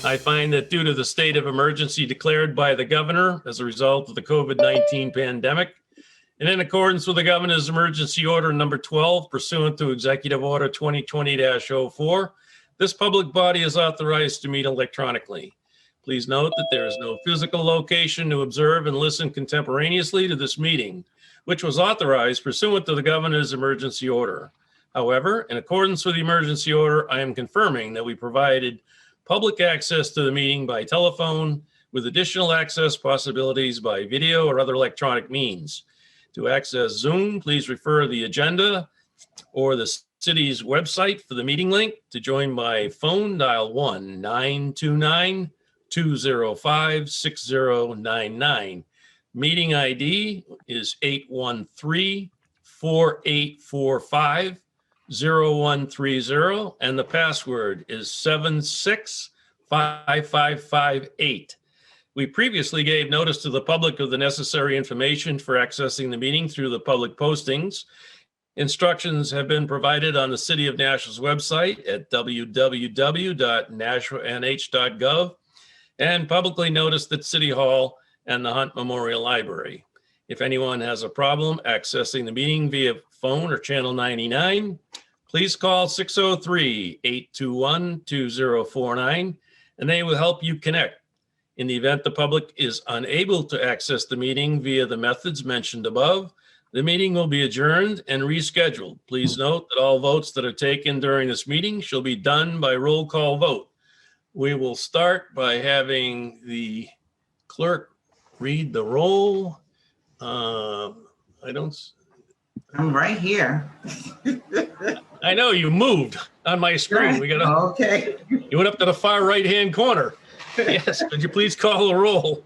I find that due to the state of emergency declared by the governor as a result of the COVID-19 pandemic, and in accordance with the governor's emergency order number 12 pursuant to Executive Order 2020-04, this public body is authorized to meet electronically. Please note that there is no physical location to observe and listen contemporaneously to this meeting, which was authorized pursuant to the governor's emergency order. However, in accordance with the emergency order, I am confirming that we provided public access to the meeting by telephone with additional access possibilities by video or other electronic means. To access Zoom, please refer to the agenda or the city's website for the meeting link. To join by phone, dial 1-929-205-6099. Meeting ID is 813-4845-0130, and the password is 765558. We previously gave notice to the public of the necessary information for accessing the meeting through the public postings. Instructions have been provided on the City of Nashua's website at www.nashuanh.gov and publicly noticed at City Hall and the Hunt Memorial Library. If anyone has a problem accessing the meeting via phone or channel 99, please call 603-821-2049 and they will help you connect. In the event the public is unable to access the meeting via the methods mentioned above, the meeting will be adjourned and rescheduled. Please note that all votes that are taken during this meeting shall be done by roll call vote. We will start by having the clerk read the roll. I'm right here. I know you moved on my screen. We got okay. You went up to the far right-hand corner. Yes, could you please call the roll?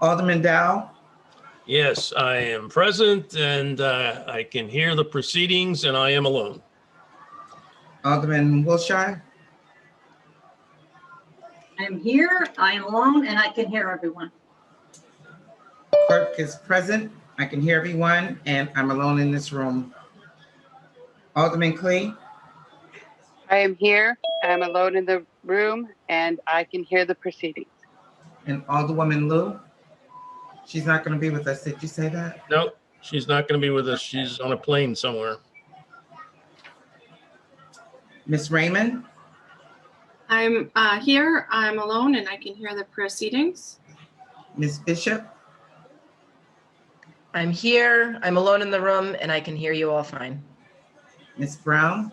Alderman Dow. Yes, I am present and I can hear the proceedings and I am alone. Alderman Wilshire. I'm here, I am alone, and I can hear everyone. Clerk is present. I can hear everyone and I'm alone in this room. Alderman Clee. I am here, I'm alone in the room, and I can hear the proceedings. And Alderwoman Lou. She's not going to be with us. Did you say that? No, she's not going to be with us. She's on a plane somewhere. Miss Raymond. I'm here, I'm alone, and I can hear the proceedings. Miss Bishop. I'm here, I'm alone in the room, and I can hear you all fine. Miss Brown.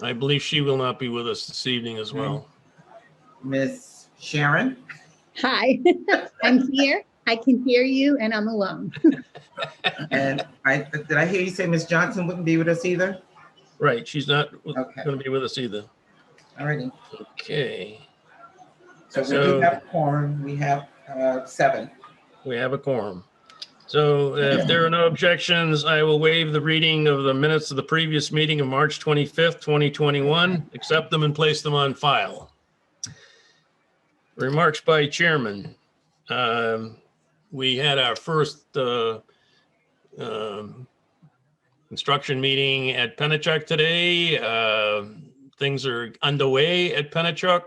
I believe she will not be with us this evening as well. Miss Sharon. Hi, I'm here. I can hear you and I'm alone. And did I hear you say Miss Johnson wouldn't be with us either? Right, she's not going Okay. to be with us either. All righty. Okay. So we do have a quorum. We have 7. We have a quorum. So if there are no objections, I will waive the reading of the minutes of the previous meeting of March 25th, 2021, accept them and place them on file. Remarks by chairman. We had our first construction meeting at Pennachuck today. Things are underway at Pennachuck.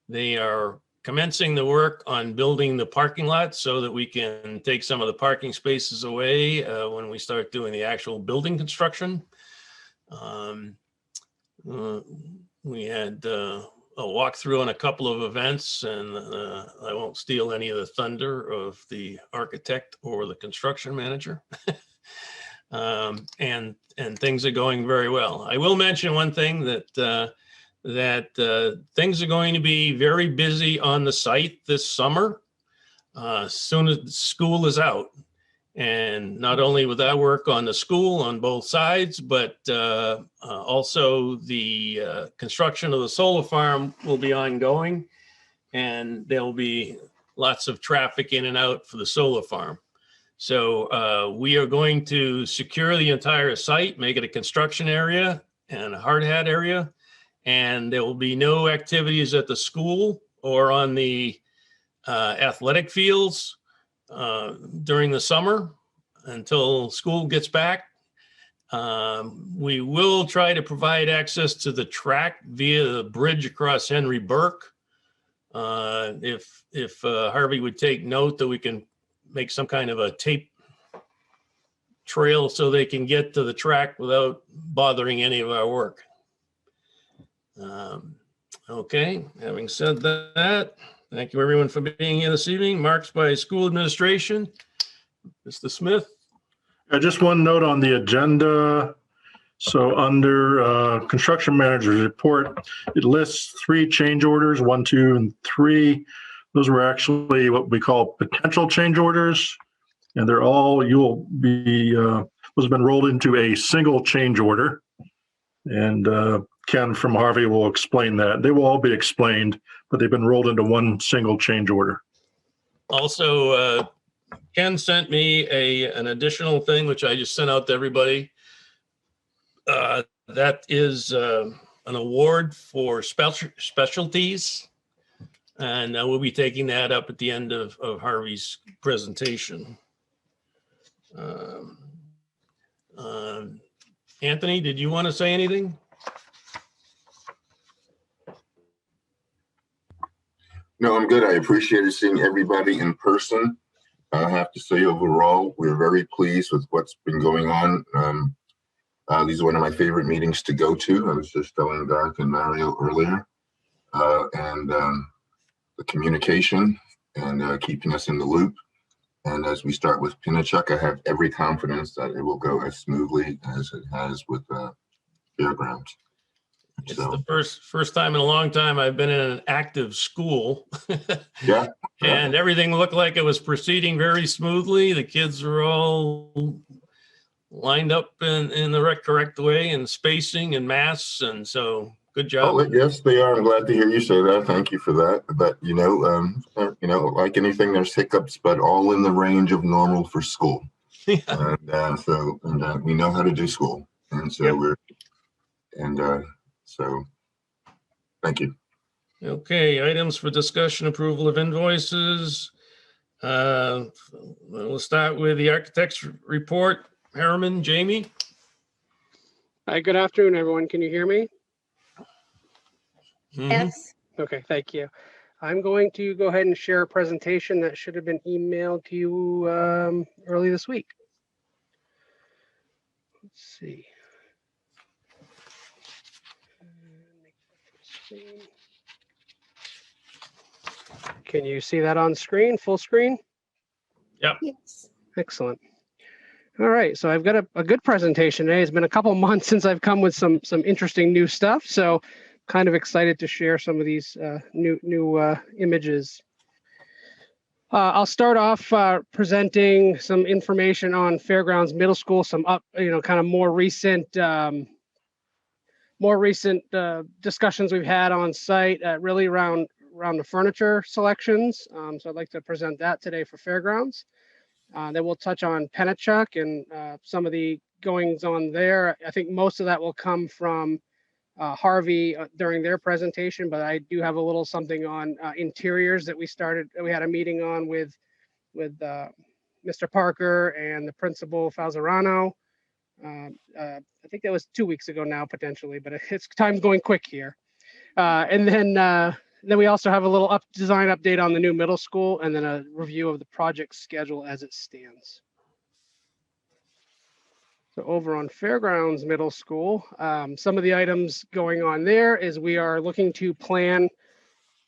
They are commencing the work on building the parking lot so that we can take some of the parking spaces away when we start doing the actual building construction. We had a walkthrough on a couple of events, and I won't steal any of the thunder of the architect or the construction manager. And things are going very well. I will mention one thing that things are going to be very busy on the site this summer, as soon as school is out. And not only with that work on the school on both sides, but also the construction of the solar farm will be ongoing. And there'll be lots of traffic in and out for the solar farm. So we are going to secure the entire site, make it a construction area and a hard hat area. And there will be no activities at the school or on the athletic fields during the summer until school gets back. We will try to provide access to the track via the bridge across Henry Burke. If Harvey would take note that we can make some kind of a tape trail so they can get to the track without bothering any of our work. Okay, having said that, thank you everyone for being here this evening. Marks by school administration. Mr. Smith. Just one note on the agenda. So under construction manager's report, it lists 3 change orders, 1, 2, and 3. Those were actually what we call potential change orders. And they're all, those have been rolled into a single change order. And Ken from Harvey will explain that. They will all be explained, but they've been rolled into one single change order. Also, Ken sent me an additional thing, which I just sent out to everybody. That is an award for specialties. And we'll be taking that up at the end of Harvey's presentation. Anthony, did you want to say anything? No, I'm good. I appreciated seeing everybody in person. I have to say overall, we're very pleased with what's been going on. These are one of my favorite meetings to go to. I was just telling Doc and Mario earlier. The communication and keeping us in the loop. And as we start with Pinachuk, I have every confidence that it will go as smoothly as it has with Fairgrounds. It's So, the first time in a long time I've been in an active school. yeah. And everything looked like it was proceeding very smoothly. The kids were all lined up in the correct way and spacing and masks. And so good job. Oh, yes, they are. I'm glad to hear you say that. Thank you for that. But like anything, there's hiccups, but all in the range of normal for school. Yeah. And we know how to do school, and so so thank you. Okay, items for discussion, approval of invoices. We'll start with the architect's report. Harriman, Jamie. Hi, good afternoon, everyone. Can you hear me? Mhm. Yes. Okay, thank you. I'm going to go ahead and share a presentation that should have been emailed to you early this week. Let's see. Can you see that on screen, full screen? Yes. Excellent. All right, so I've got a good presentation today. It's been a couple months since I've come with some interesting new stuff, so kind of excited to share some of these new images. I'll start off presenting some information on Fairgrounds Middle School, some kind of more recent discussions we've had on site, really around the furniture selections. So I'd like to present that today for Fairgrounds. Then we'll touch on Penachuk and some of the goings on there. I think most of that will come from Harvey during their presentation, but I do have a little something on interiors that we had a meeting on with Mr. Parker and the principal Falzerano. I think that was 2 weeks ago now, potentially, but it's time's going quick here. And then we also have a little design update on the new middle school, and then a review of the project schedule as it stands. So over on Fairgrounds Middle School, some of the items going on there is we are looking to plan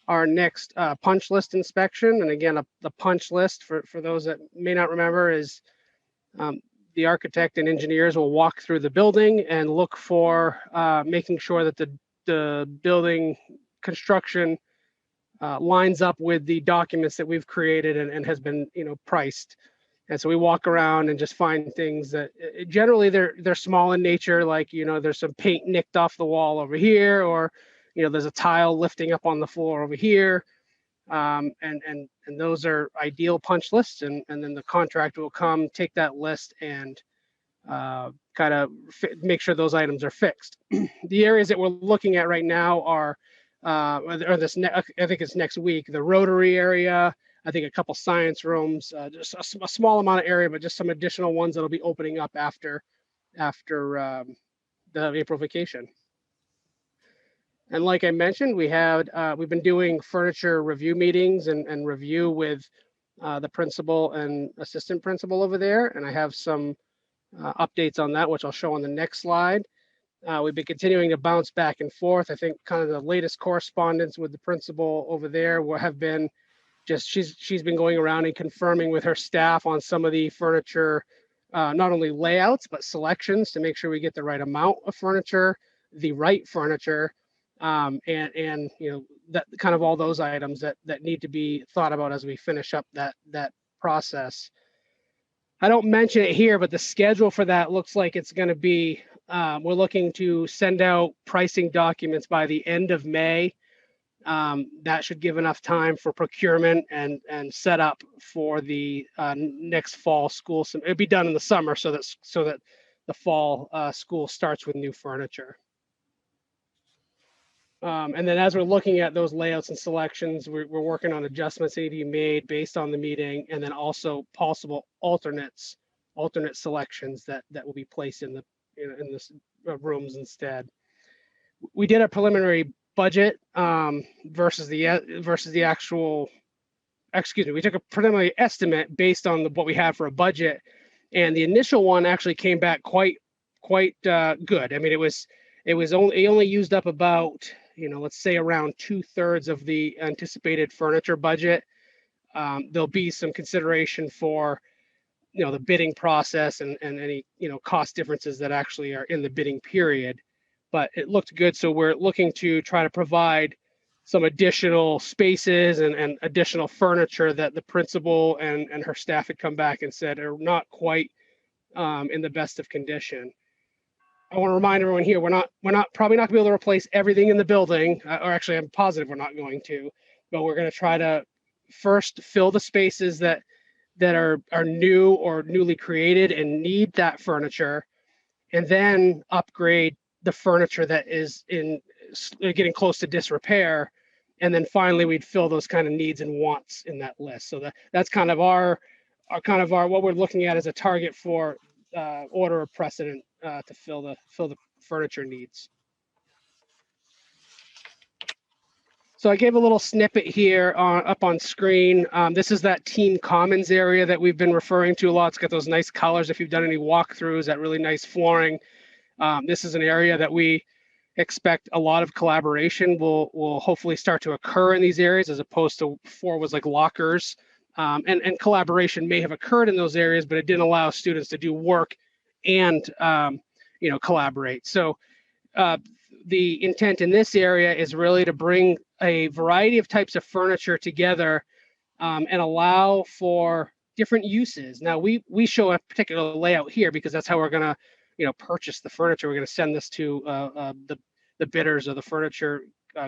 our next punch list inspection. And again, the punch list, for those that may not remember, is the architect and engineers will walk through the building and look for making sure that the building construction lines up with the documents that we've created and has been priced. And so we walk around and just find things that generally they're small in nature, like there's some paint nicked off the wall over here, or there's a tile lifting up on the floor over here, and those are ideal punch lists, and then the contractor will come take that list and kind of make sure those items are fixed. The areas that we're looking at right now are I think it's next week, the Rotary area, I think a couple science rooms, just a small amount of area, but just some additional ones that'll be opening up after after the April vacation. And like I mentioned, we've been doing furniture review meetings and review with the principal and assistant principal over there. And I have some updates on that, which I'll show on the next slide. We've been continuing to bounce back and forth. I think kind of the latest correspondence with the principal over there will have been just she's been going around and confirming with her staff on some of the furniture, not only layouts, but selections to make sure we get the right amount of furniture, the right furniture, and you know, that kind of all those items that need to be thought about as we finish up that process. I don't mention it here, but the schedule for that looks like it's going to be, we're looking to send out pricing documents by the end of May. That should give enough time for procurement and set up for the next fall school. So it'll be done in the summer so that the fall school starts with new furniture. And then as we're looking at those layouts and selections, we're working on adjustments that need to be made based on the meeting, and then also possible alternate selections that will be placed in the in this rooms instead. We did a preliminary budget versus the actual. Excuse me. We took a preliminary estimate based on what we have for a budget, and the initial one actually came back quite good. I mean, it only used up about, let's say around 2/3 of the anticipated furniture budget. There'll be some consideration for, the bidding process and any, cost differences that actually are in the bidding period, but it looked good. So we're looking to try to provide some additional spaces and additional furniture that the principal and her staff had come back and said are not quite in the best of condition. I want to remind everyone here, we're probably not gonna be able to replace everything in the building, or actually I'm positive we're not going to, but we're going to try to first fill the spaces that are new or newly created and need that furniture, and then upgrade the furniture that is getting close to disrepair. And then finally we'd fill those kind of needs and wants in that list. So that's kind of our what we're looking at as a target for order of precedent to fill the furniture needs. So I gave a little snippet here up on screen. This is that teen commons area that we've been referring to a lot. It's got those nice colors. If you've done any walkthroughs, that really nice flooring. This is an area that we expect a lot of collaboration will hopefully start to occur in these areas, as opposed to before was like lockers. And collaboration may have occurred in those areas, but it didn't allow students to do work and collaborate. So the intent in this area is really to bring a variety of types of furniture together and allow for different uses. Now we show a particular layout here because that's how we're going to purchase the furniture. We're going to send this to the bidders or the furniture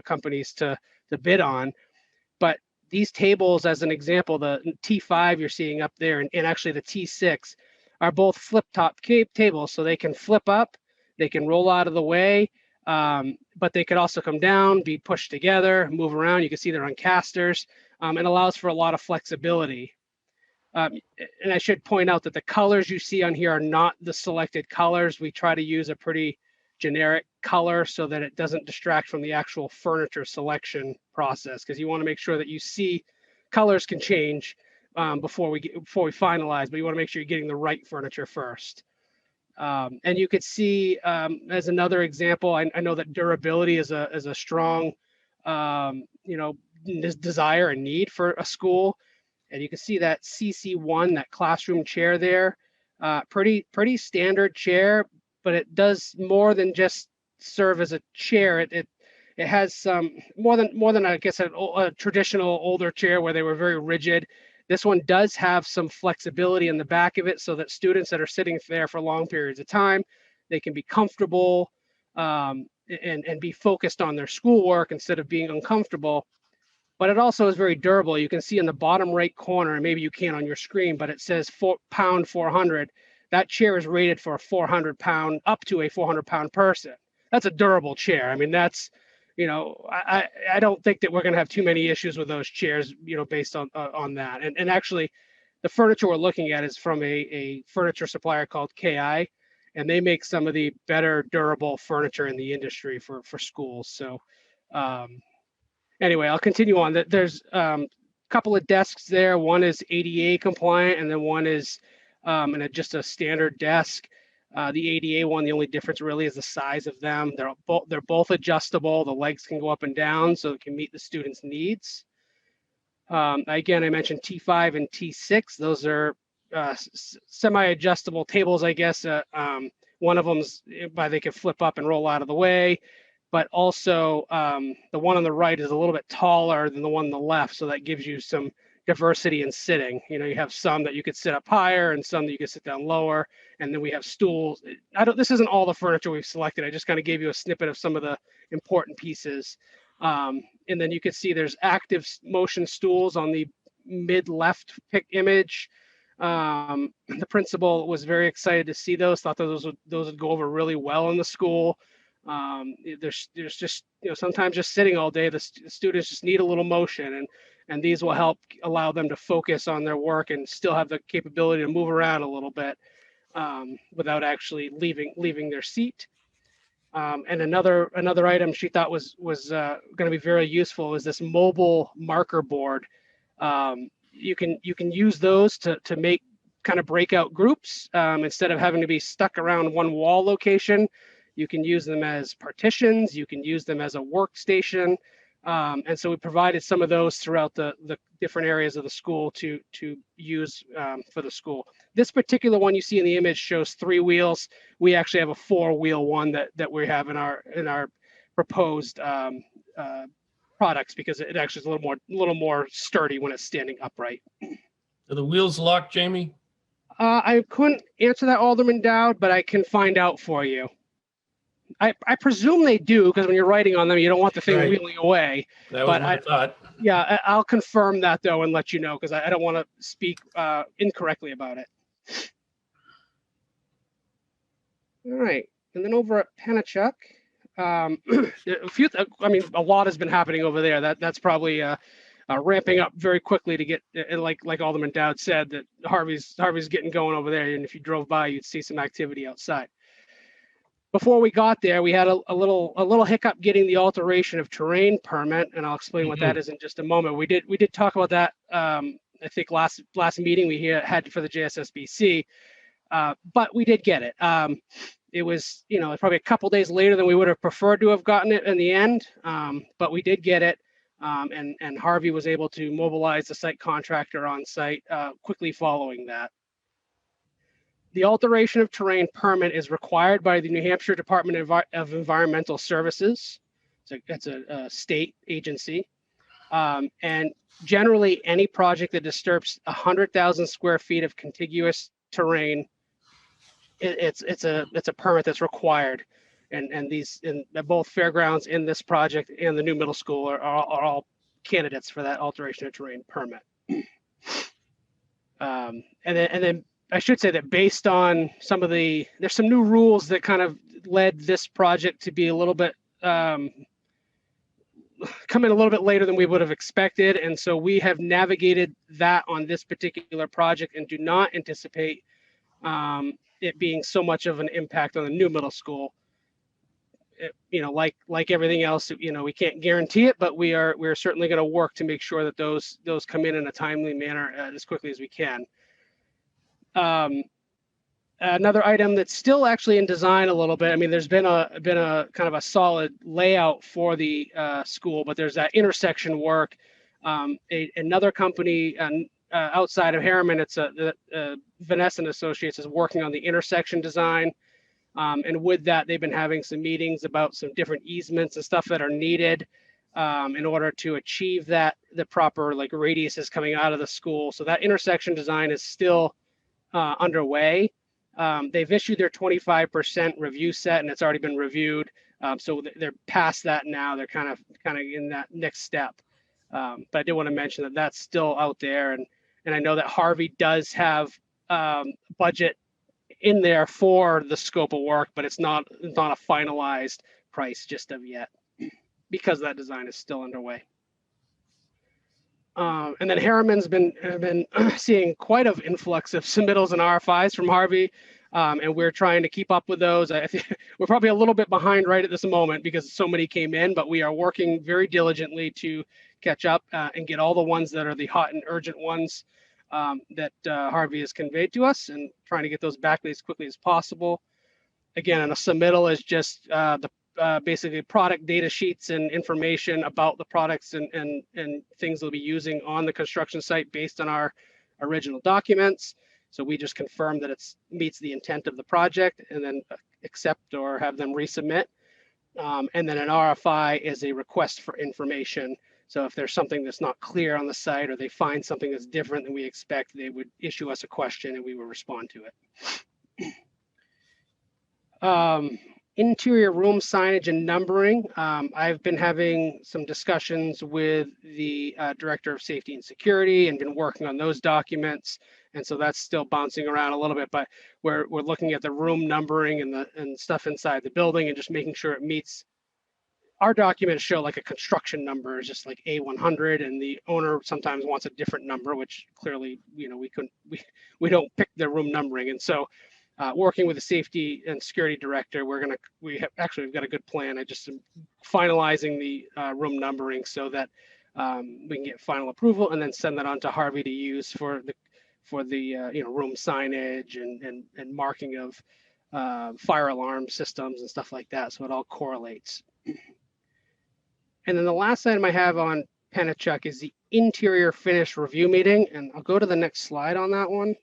companies to bid on. But these tables, as an example, the T5 you're seeing up there and actually the T6 are both flip top tables. So they can flip up, they can roll out of the way, but they could also come down, be pushed together, move around. You can see they're on casters, and allows for a lot of flexibility. And I should point out that the colors you see on here are not the selected colors. We try to use a pretty generic color so that it doesn't distract from the actual furniture selection process, because you want to make sure that you see colors can change before we finalize, but you want to make sure you're getting the right furniture first. And you could see, as another example, I know that durability is a strong desire and need for a school. And you can see that CC1, that classroom chair there, pretty standard chair, but it does more than just serve as a chair. It has some more than I guess a traditional older chair where they were very rigid. This one does have some flexibility in the back of it so that students that are sitting there for long periods of time, they can be comfortable and be focused on their schoolwork instead of being uncomfortable. But it also is very durable. You can see in the bottom right corner, and maybe you can't on your screen, but it says pound 400. That chair is rated for a 400-pound, up to a 400-pound person. That's a durable chair. I mean, that's, I don't think that we're going to have too many issues with those chairs, based on that. And actually, the furniture we're looking at is from a furniture supplier called KI, and they make some of the better durable furniture in the industry for schools. So anyway, I'll continue on. There's a couple of desks there. One is ADA compliant, and then one is just a standard desk. The ADA one, the only difference really is the size of them. They're both adjustable. The legs can go up and down, so it can meet the students' needs. Again, I mentioned T5 and T6. Those are semi-adjustable tables, I guess. One of them's they can flip up and roll out of the way, but also the one on the right is a little bit taller than the one on the left, so that gives you some diversity in sitting. You know, you have some that you could sit up higher and some that you could sit down lower, and then we have stools. This isn't all the furniture we've selected. I just kind of gave you a snippet of some of the important pieces. And then you can see there's active motion stools on the mid left pick image. The principal was very excited to see those, thought those would go over really well in the school. There's just, sometimes just sitting all day, the students just need a little motion, and these will help allow them to focus on their work and still have the capability to move around a little bit without actually leaving their seat. And another item she thought was going to be very useful is this mobile marker board. You can use those to make kind of breakout groups instead of having to be stuck around one wall location. You can use them as partitions. You can use them as a workstation. And so we provided some of those throughout the different areas of the school to use for the school. This particular one you see in the image shows 3 wheels. We actually have a 4-wheel one that we have in our proposed products, because it actually is a little more sturdy when it's standing upright. Are the wheels locked, Jamie? I couldn't answer that, Alderman Dowd, but I can find out for you. I presume they do, because when you're writing on them, you don't want the thing Right. wheeling away. That was what I thought. Yeah, I'll confirm that though and let you know, because I don't want to speak incorrectly about it. All right, and then over at Pennachuck, a lot has been happening over there. That's probably ramping up very quickly to get, like Alderman Dowd said, that Harvey's getting going over there, and if you drove by, you'd see some activity outside. Before we got there, we had a little hiccup getting the alteration of terrain permit, and I'll explain what that is in just a moment. We did talk about that. I think last meeting we had for the JSSBC, but we did get it. It was probably a couple days later than we would have preferred to have gotten it in the end, but we did get it, and Harvey was able to mobilize the site contractor on site quickly following that. The alteration of terrain permit is required by the New Hampshire Department of Environmental Services. It's a state agency. And generally, any project that disturbs 100,000 square feet of contiguous terrain, it's a permit that's required. And both Fairgrounds in this project and the new middle school are all candidates for that alteration of terrain permit. And then I should say that based on there's some new rules that kind of led this project to be a little bit, come in a little bit later than we would have expected. And so we have navigated that on this particular project and do not anticipate it being so much of an impact on the new middle school. Like everything else, we can't guarantee it, but we're certainly going to work to make sure that those come in a timely manner as quickly as we can. Another item that's still actually in design a little bit. I mean, there's been a kind of a solid layout for the school, but there's that intersection work. Another company outside of Harriman, it's Vanessa and Associates, is working on the intersection design. And with that, they've been having some meetings about some different easements and stuff that are needed in order to achieve the proper radiuses coming out of the school. So that intersection design is still underway. They've issued their 25% review set, and it's already been reviewed. So they're past that now. They're kind of in that next step. But I did want to mention that that's still out there, and I know that Harvey does have budget in there for the scope of work, but it's not a finalized price just of yet, because that design is still underway. And then Harriman's been seeing quite an influx of submittals and RFIs from Harvey. And we're trying to keep up with those. I think we're probably a little bit behind right at this moment because so many came in, but we are working very diligently to catch up and get all the ones that are the hot and urgent ones that Harvey has conveyed to us, and trying to get those back as quickly as possible. Again, and a submittal is just basically product data sheets and information about the products and things they'll be using on the construction site based on our original documents. So we just confirm that it meets the intent of the project, and then accept or have them resubmit. And then an RFI is a request for information. So if there's something that's not clear on the site, or they find something that's different than we expect, they would issue us a question and we will respond to it. Interior room signage and numbering. I've been having some discussions with the Director of Safety and Security and been working on those documents. And so that's still bouncing around a little bit, but we're looking at the room numbering and stuff inside the building, and just making sure it meets. Our documents show like a construction number is just like A100, and the owner sometimes wants a different number, which clearly, you know, we don't pick the room numbering. And so working with the safety and security director, we've got a good plan. I just am finalizing the room numbering so that we can get final approval, and then send that on to Harvey to use for the room signage and marking of fire alarm systems and stuff like that. So it all correlates. And then the last item I have on Penachuk is the interior finish review meeting. And I'll go to the next slide on that one.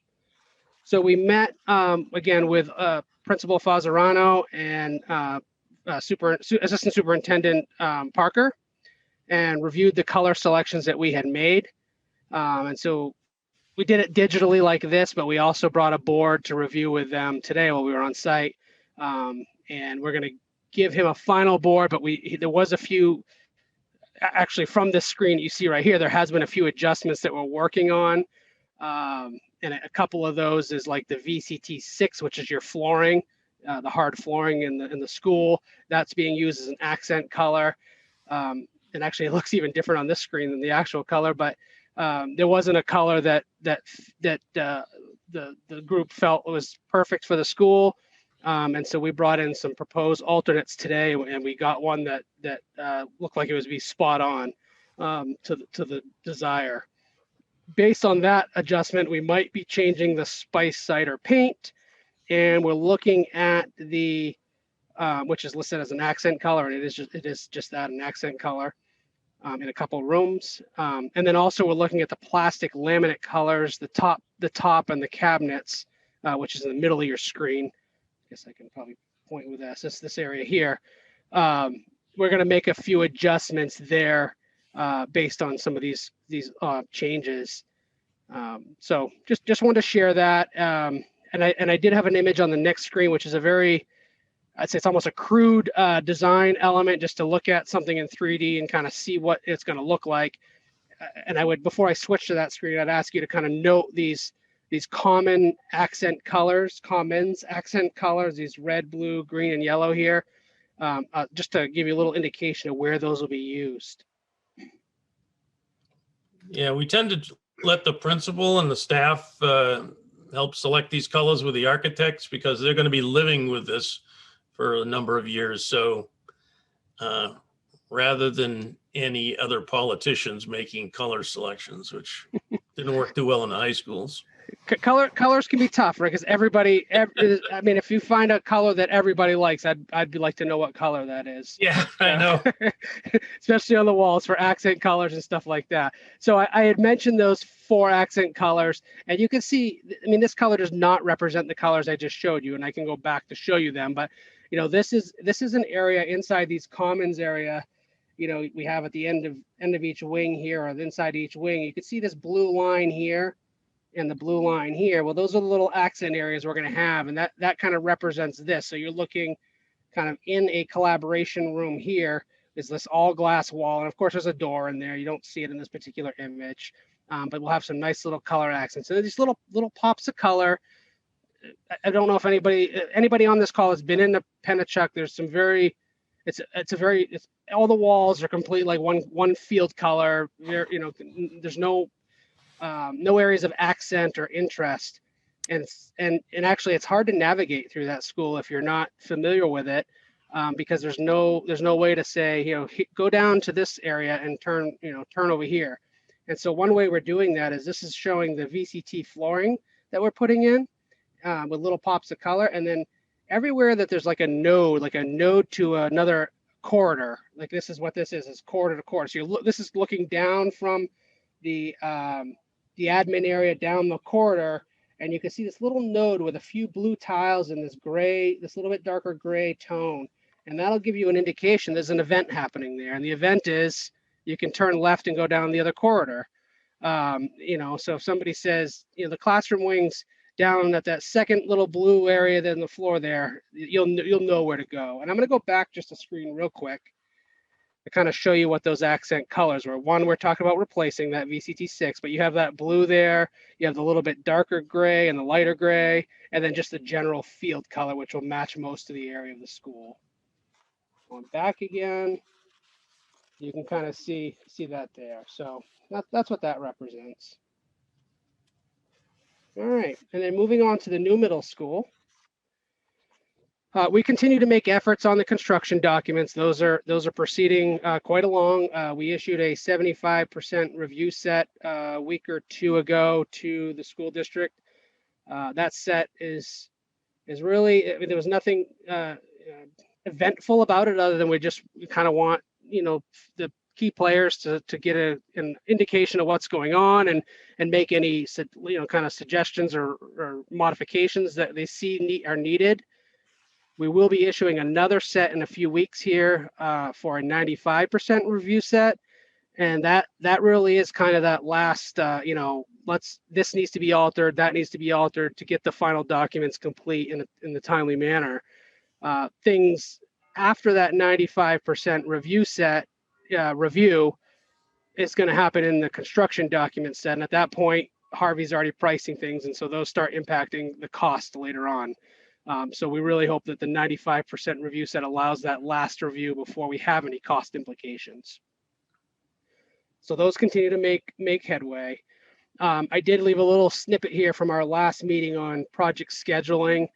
So we met again with Principal Fazzarano and Assistant Superintendent Parker, and reviewed the color selections that we had made. And so we did it digitally like this, but we also brought a board to review with them today while we were on site. And we're going to give him a final board, but there was a few, actually from this screen you see right here, there has been a few adjustments that we're working on. And a couple of those is like the VCT 6, which is your flooring, the hard flooring in the school. That's being used as an accent color. And actually it looks even different on this screen than the actual color, but there wasn't a color that the group felt was perfect for the school. And so we brought in some proposed alternates today, and we got one that looked like it was be spot on to the desire. Based on that adjustment, we might be changing the spice cider paint, and we're looking at the which is listed as an accent color, and it is just that, an accent color in a couple rooms. And then also we're looking at the plastic laminate colors, the top and the cabinets, which is in the middle of your screen. I guess I can probably point with this area here. We're going to make a few adjustments there based on some of these changes. So just wanted to share that. And I did have an image on the next screen, which is a very, I'd say it's almost a crude design element, just to look at something in 3D and kind of see what it's going to look like. And I would, before I switch to that screen, I'd ask you to kind of note these common accent colors, these red, blue, green, and yellow here, just to give you a little indication of where those will be used. Yeah, we tend to let the principal and the staff help select these colors with the architects, because they're going to be living with this for a number of years. So rather than any other politicians making color selections, which didn't work too well in the high schools. Colors can be tough, right? Because I mean, if you find a color that everybody likes, I'd like to know what color that is. Yeah, I know. Especially on the walls for accent colors and stuff like that. So I had mentioned those 4 accent colors, and you can see, I mean, this color does not represent the colors I just showed you, and I can go back to show you them. But, you know, this is an area inside these commons area. You know, we have at the end of each wing here, or inside each wing, you can see this blue line here and the blue line here. Well, those are the little accent areas we're going to have, and that kind of represents this. So you're looking kind of in a collaboration room here is this all glass wall, and of course there's a door in there. You don't see it in this particular image, but we'll have some nice little color accents. So these little pops of color. I don't know if anybody on this call has been in the Penachuk. There's some all the walls are complete like one field color. You know, there's no areas of accent or interest. And actually, it's hard to navigate through that school if you're not familiar with it, because there's no way to say, go down to this area and turn over here. And so one way we're doing that is this is showing the VCT flooring that we're putting in with little pops of color, and then everywhere that there's like a node to another corridor, like this is what this is corridor to corridor. So this is looking down from the admin area down the corridor, and you can see this little node with a few blue tiles and this little bit darker gray tone. And that'll give you an indication there's an event happening there. And the event is you can turn left and go down the other corridor. So if somebody says, the classroom wing's down at that second little blue area then the floor there, you'll know where to go. And I'm going to go back just a screen real quick to kind of show you what those accent colors were. One, we're talking about replacing that VCT6, but you have that blue there, you have the little bit darker gray and the lighter gray, and then just the general field color, which will match most of the area of the school. Going back again, you can kind of see that there. So that's what that represents. All right, and then moving on to the new middle school. We continue to make efforts on the construction documents. Those are proceeding quite along. We issued a 75% review set a week or two ago to the school district. That set is really, there was nothing eventful about it other than we kind of want the key players to get an indication of what's going on and make any kind of suggestions or modifications that they see are needed. We will be issuing another set in a few weeks here for a 95% review set, and that really is kind of that last this needs to be altered, that needs to be altered to get the final documents complete in the timely manner. Things after that 95% review set review is going to happen in the construction document set, and at that point Harvey's already pricing things, and so those start impacting the cost later on. So we really hope that the 95% review set allows that last review before we have any cost implications. So those continue to make headway. I did leave a little snippet here from our last meeting on project scheduling.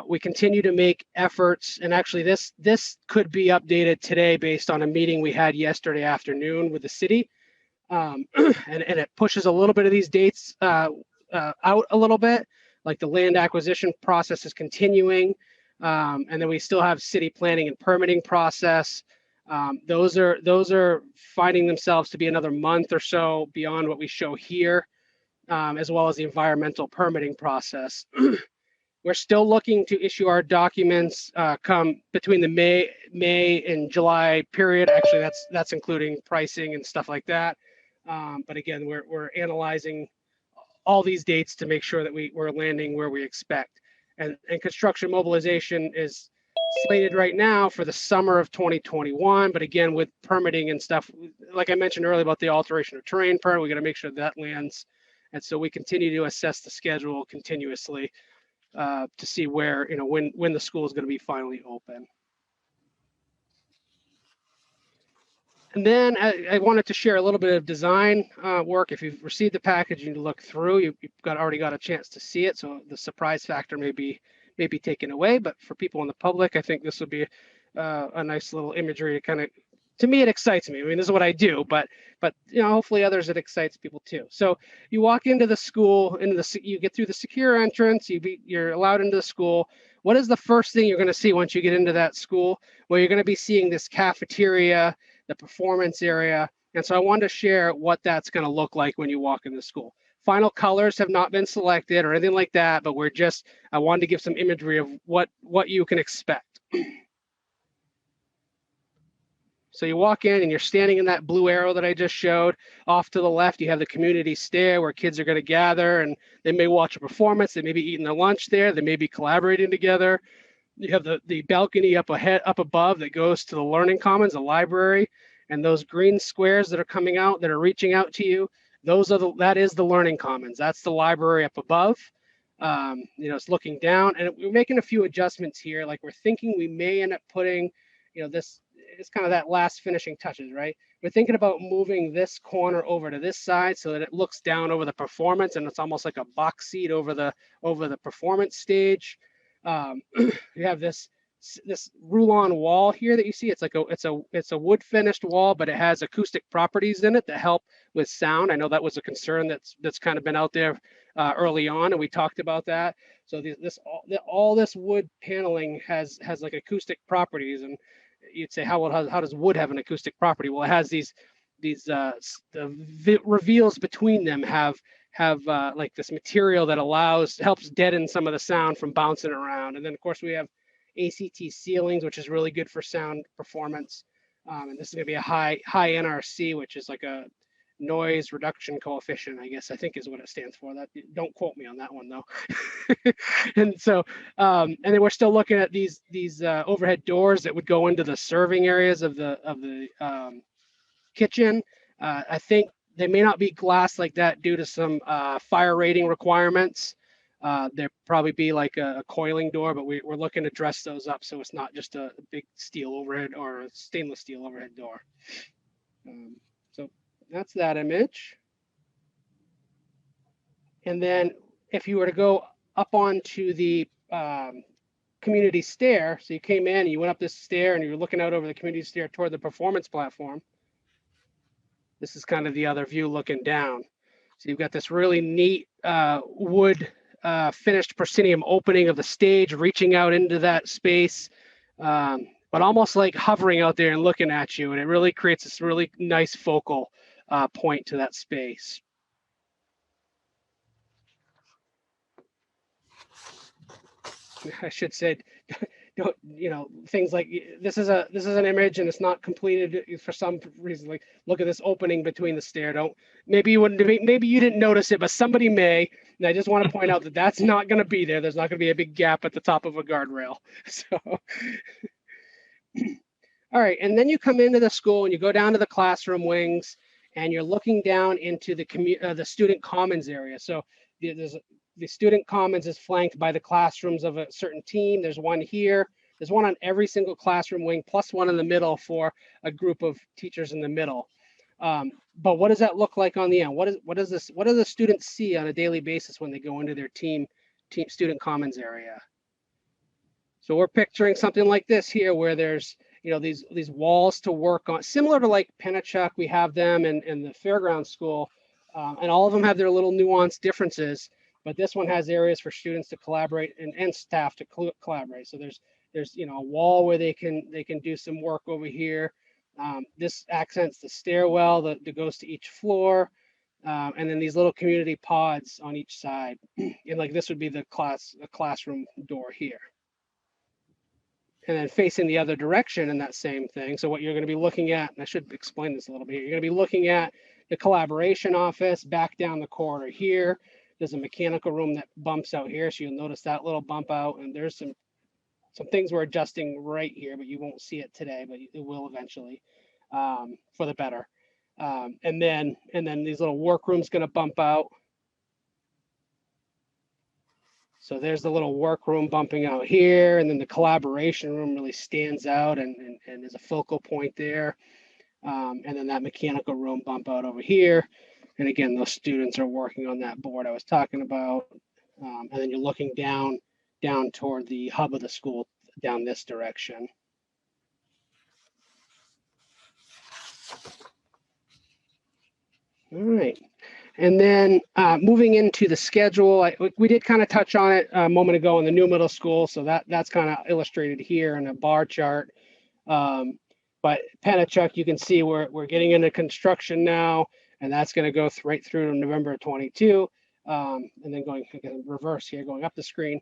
We continue to make efforts, and actually this could be updated today based on a meeting we had yesterday afternoon with the city. And it pushes a little bit of these dates out a little bit. Like the land acquisition process is continuing, and then we still have city planning and permitting process. Those are finding themselves to be another month or so beyond what we show here, as well as the environmental permitting process. We're still looking to issue our documents come between the May and July period. Actually, that's including pricing and stuff like that. But again, we're analyzing all these dates to make sure that we're landing where we expect. And construction mobilization is slated right now for the summer of 2021. But again, with permitting and stuff, like I mentioned earlier about the alteration of terrain permit, we got to make sure that lands. And so we continue to assess the schedule continuously to see where, when the school is going to be finally open. And then I wanted to share a little bit of design work. If you've received the package and you look through, you've already got a chance to see it. So the surprise factor may be taken away. But for people in the public, I think this would be a nice little imagery to me, it excites me. I mean, this is what I do, but hopefully others, it excites people too. So you walk into the school, you get through the secure entrance, you're allowed into the school. What is the first thing you're going to see once you get into that school? Well, you're going to be seeing this cafeteria, the performance area. And so I wanted to share what that's going to look like when you walk into the school. Final colors have not been selected or anything like that, but I wanted to give some imagery of what you can expect. So you walk in and you're standing in that blue arrow that I just showed. Off to the left, you have the community stair where kids are going to gather and they may watch a performance. They may be eating their lunch there. They may be collaborating together. You have the balcony up above that goes to the learning commons, the library, and those green squares that are coming out, that are reaching out to you. That is the learning commons. That's the library up above. It's looking down, and we're making a few adjustments here. Like we're thinking we may end up putting, this it's kind of that last finishing touches, right? We're thinking about moving this corner over to this side so that it looks down over the performance, and it's almost like a box seat over the performance stage. You have this rulon wall here that you see. It's like it's a wood finished wall, but it has acoustic properties in it that help with sound. I know that was a concern that's kind of been out there early on, and we talked about that. So all this wood paneling has like acoustic properties, and you'd say how does wood have an acoustic property? Well, it has these reveals between them have like this material that helps deaden some of the sound from bouncing around. And then of course we have ACT ceilings, which is really good for sound performance. And this is going to be a high NRC, which is like a noise reduction coefficient, I guess, I think is what it stands for. That, don't quote me on that one though. And so, and then we're still looking at these overhead doors that would go into the serving areas of the kitchen. I think they may not be glass like that due to some fire rating requirements. There probably be like a coiling door, but we're looking to dress those up so it's not just a big steel overhead or a stainless steel overhead door. So that's that image. And then if you were to go up onto the community stair, so you came in, you went up this stair and you're looking out over the community stair toward the performance platform. This is kind of the other view looking down. So you've got this really neat wood finished proscenium opening of the stage, reaching out into that space, but almost like hovering out there and looking at you. And it really creates this really nice focal point to that space. I should say, don't, you know, things like this is an image and it's not completed for some reason. Like, look at this opening between the stair. Maybe you didn't notice it, but somebody may. And I just want to point out that that's not going to be there. There's not going to be a big gap at the top of a guardrail. So, all right. And then you come into the school and you go down to the classroom wings and you're looking down into the student commons area. So the student commons is flanked by the classrooms of a certain team. There's one here. There's one on every single classroom wing, plus one in the middle for a group of teachers in the middle. But what does that look like on the end? What do the students see on a daily basis when they go into their team student commons area? So we're picturing something like this here, where there's, you know, these walls to work on, similar to like Pennachuck. We have them in the Fairgrounds school, and all of them have their little nuanced differences. But this one has areas for students to collaborate and staff to collaborate. So there's you know, a wall where they can do some work over here. This accents the stairwell that goes to each floor, and then these little community pods on each side. And like this would be the classroom door here. And then facing the other direction in that same thing. So what you're going to be looking at, and I should explain this a little bit, you're going to be looking at the collaboration office back down the corridor here. There's a mechanical room that bumps out here. So you'll notice that little bump out, and there's some things we're adjusting right here, but you won't see it today, but it will eventually, for the better. And then these little workrooms going to bump out. So there's the little workroom bumping out here, and then the collaboration room really stands out and there's a focal point there. And then that mechanical room bump out over here. And again, those students are working on that board I was talking about. And then you're looking down toward the hub of the school down this direction. All right. And then moving into the schedule, we did kind of touch on it a moment ago in the new middle school. So that's kind of illustrated here in a bar chart. But Pennachuck, you can see we're getting into construction now, and that's going to go right through to November 22. And then going reverse here, going up the screen.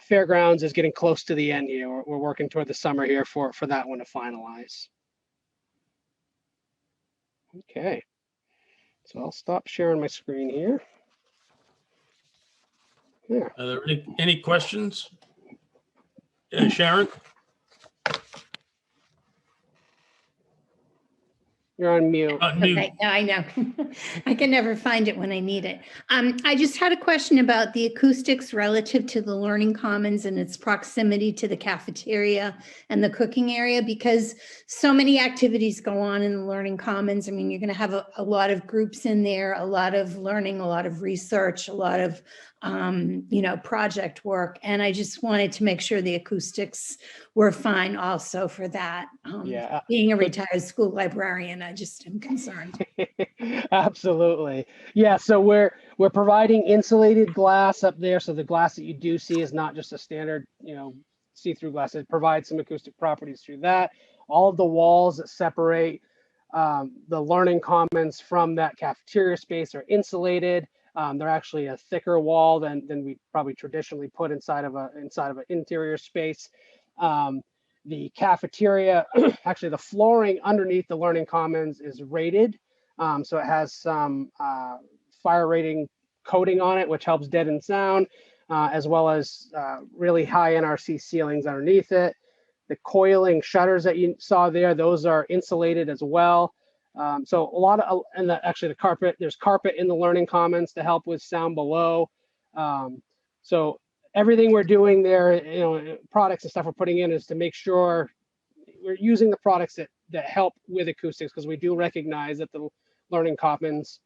Fairgrounds is getting close to the end here. We're working toward the summer here for that one to finalize. Okay. So I'll stop sharing my screen here. There. Are there any questions? Sharon? You're on mute. Mute. Okay, now I know. I can never find it when I need it. I just had a question about the acoustics relative to the Learning Commons and its proximity to the cafeteria and the cooking area, because so many activities go on in the Learning Commons. I mean, you're going to have a lot of groups in there, a lot of learning, a lot of research, a lot of project work. And I just wanted to make sure the acoustics were fine also for that. Yeah. Being a retired school librarian, I just am concerned. Absolutely. Yeah, so we're providing insulated glass up there. So the glass that you do see is not just a standard, see-through glass. It provides some acoustic properties through that. All of the walls that separate the Learning Commons from that cafeteria space are insulated. They're actually a thicker wall than we probably traditionally put inside of an interior space. The cafeteria, actually the flooring underneath the Learning Commons is rated. So it has some fire rating coating on it, which helps deaden sound, as well as really high NRC ceilings underneath it. The coiling shutters that you saw there, those are insulated as well. So a lot of, and actually the carpet, there's carpet in the Learning Commons to help with sound below. So everything we're doing there, products and stuff we're putting in is to make sure we're using the products that help with acoustics, because we do recognize that the Learning Commons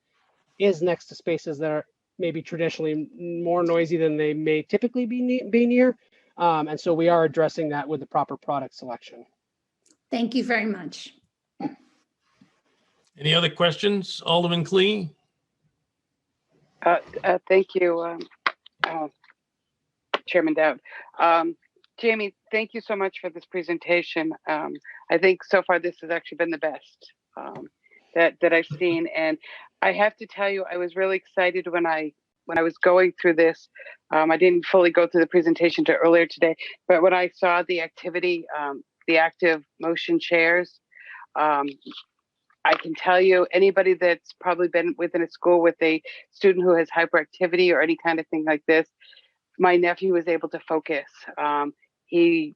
is next to spaces that are maybe traditionally more noisy than they may typically be near. And so we are addressing that with the proper product selection. Thank you very much. Any other questions? Alderman Clee? Thank you, Chairman Dowd. Jamie, thank you so much for this presentation. I think so far this has actually been the best that I've seen. And I have to tell you, I was really excited when I was going through this. I didn't fully go through the presentation till earlier today, but when I saw the activity, the active motion chairs, I can tell you, anybody that's probably been within a school with a student who has hyperactivity or any kind of thing like this, my nephew was able to focus. He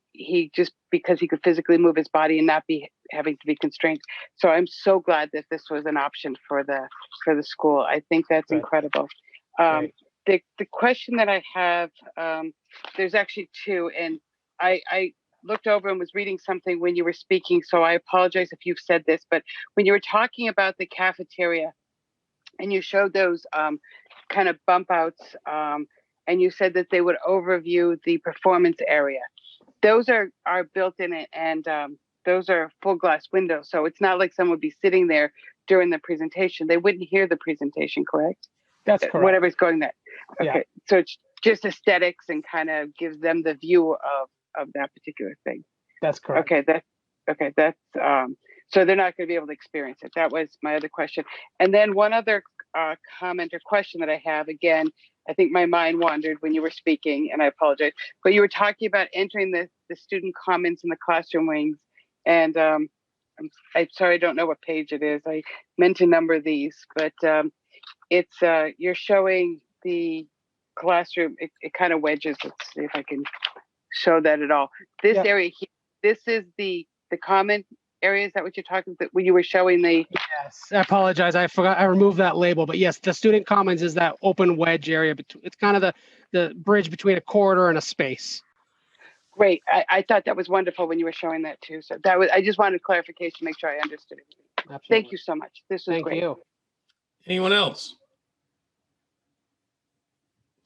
just, because he could physically move his body and not be having to be constrained. So I'm so glad that this was an option for the school. I think that's incredible. The question that I have, there's actually two, and I looked over and was reading something when you were speaking, so I apologize if you've said this, but when you were talking about the cafeteria and you showed those kind of bump outs, and you said that they would overview the performance area. Those are built in it, and those are full glass windows. So it's not like someone would be sitting there during the presentation. They wouldn't hear the presentation, correct? That's correct. Whatever's going there. Okay, Yeah. So it's just aesthetics and kind of gives them the view of that particular thing. That's correct. That's so they're not going to be able to experience it. That was my other question. And then one other comment or question that I have, again, I think my mind wandered when you were speaking, and I apologize, but you were talking about entering the student comments in the classroom wings. And I'm sorry, I don't know what page it is. I meant to number these, but it's you're showing the classroom, it kind of wedges. Let's see if I can show that at all. This area here, this is the common area. Is that what you're talking about when you were showing the? Yes, I apologize. I forgot. I removed that label, but yes, the student commons is that open wedge area. It's kind of the bridge between a corridor and a space. Great. I thought that was wonderful when you were showing that too. So that was, I just wanted clarification to make sure I understood it. Absolutely. Thank you so much. This was Thank great. you. Anyone else?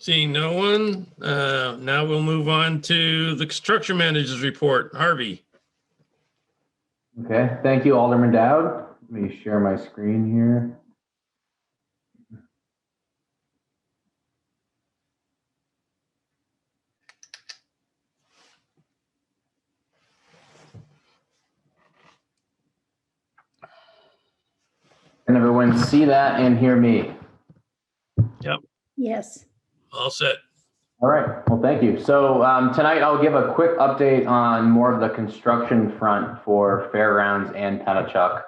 Seeing no one, now we'll move on to the construction manager's report. Harvey. Okay, thank you, Alderman Dowd. Let me share my screen here. Can everyone see that and hear me? Yep. Yes. All set. All right, well, thank you. So tonight I'll give a quick update on more of the construction front for Fairgrounds and Pennachuck.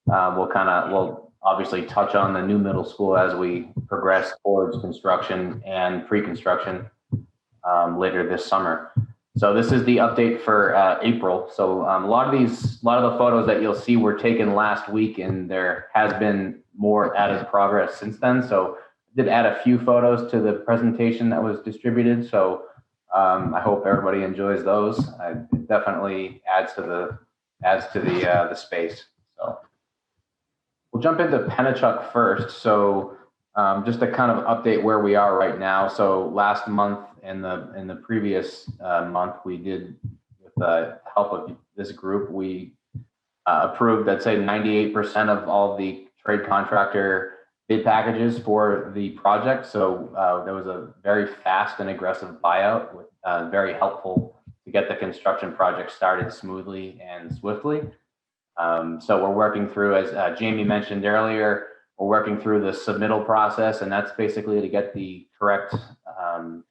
We'll obviously touch on the new middle school as we progress towards construction and pre-construction later this summer. So this is the update for April. So a lot of the photos that you'll see were taken last week, and there has been more added progress since then. So I did add a few photos to the presentation that was distributed. So I hope everybody enjoys those. It definitely adds to the space. So we'll jump into Pennachuck first. So just to kind of update where we are right now. So last month and the previous month, we did, with the help of this group, we approved, I'd say 98% of all the trade contractor bid packages for the project. So there was a very fast and aggressive buyout, very helpful to get the construction project started smoothly and swiftly. So we're working through, as Jamie mentioned earlier, we're working through the submittal process, and that's basically to get the correct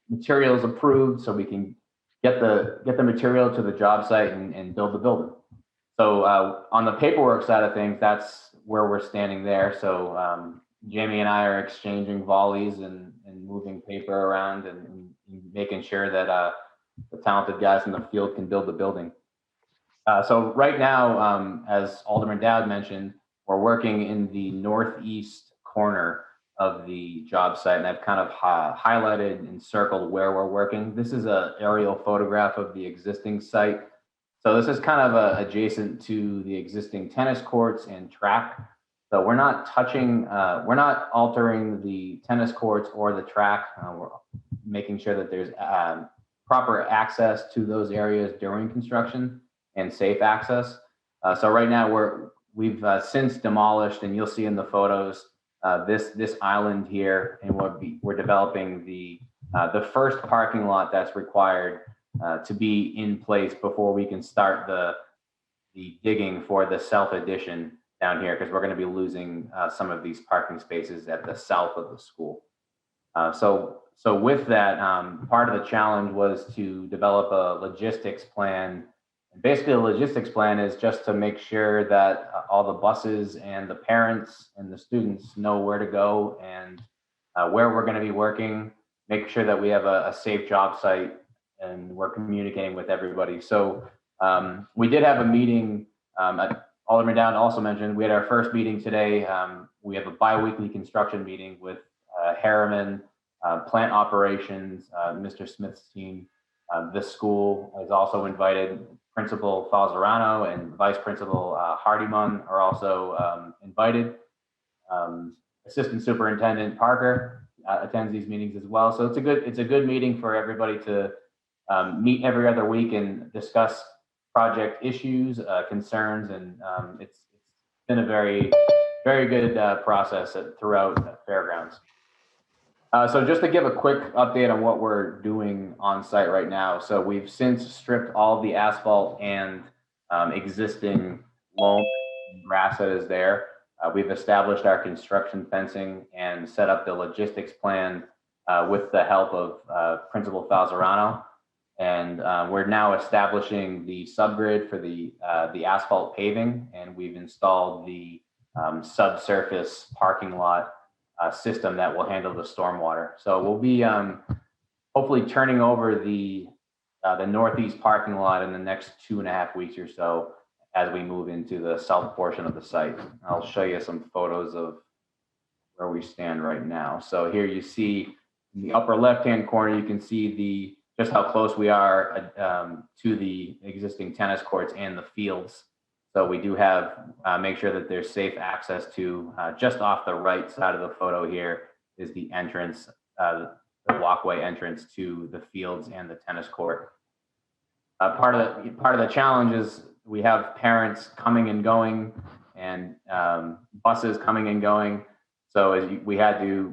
materials approved so we can get the material to the job site and build the building. So on the paperwork side of things, that's where we're standing there. So Jamie and I are exchanging volleys and moving paper around and making sure that the talented guys in the field can build the building. So right now, as Alderman Dowd mentioned, we're working in the northeast corner of the job site, and I've kind of highlighted and circled where we're working. This is an aerial photograph of the existing site. So this is kind of adjacent to the existing tennis courts and track. So we're not touching, we're not altering the tennis courts or the track. We're making sure that there's proper access to those areas during construction and safe access. So right now we've since demolished, and you'll see in the photos this island here, and we're developing the first parking lot that's required to be in place before we can start the digging for the self addition down here, because we're going to be losing some of these parking spaces at the south of the school. So with that, part of the challenge was to develop a logistics plan. And basically, the logistics plan is just to make sure that all the buses and the parents and the students know where to go and where we're going to be working, make sure that we have a safe job site, and we're communicating with everybody. So we did have a meeting. Alderman Dowd also mentioned we had our first meeting today. We have a bi-weekly construction meeting with Harriman, plant operations, Mr. Smith's team. The school has also invited Principal Falzerano and Vice Principal Hardiman are also invited. Assistant Superintendent Parker attends these meetings as well. So it's a good meeting for everybody to meet every other week and discuss project issues, concerns, and it's been a very, very good process throughout Fairgrounds. So just to give a quick update on what we're doing on site right now. So we've since stripped all the asphalt and existing loam and grass that is there. We've established our construction fencing and set up the logistics plan with the help of Principal Falzerano. And we're now establishing the subgrid for the asphalt paving, and we've installed the subsurface parking lot system that will handle the stormwater. So we'll be hopefully turning over the northeast parking lot in the next 2.5 weeks or so as we move into the south portion of the site. I'll show you some photos of where we stand right now. So here you see in the upper left-hand corner, you can see just how close we are to the existing tennis courts and the fields. So we do have, make sure that there's safe access to, just off the right side of the photo here is the entrance, the walkway entrance to the fields and the tennis court. Part of the challenge is we have parents coming and going and buses coming and going. So we had to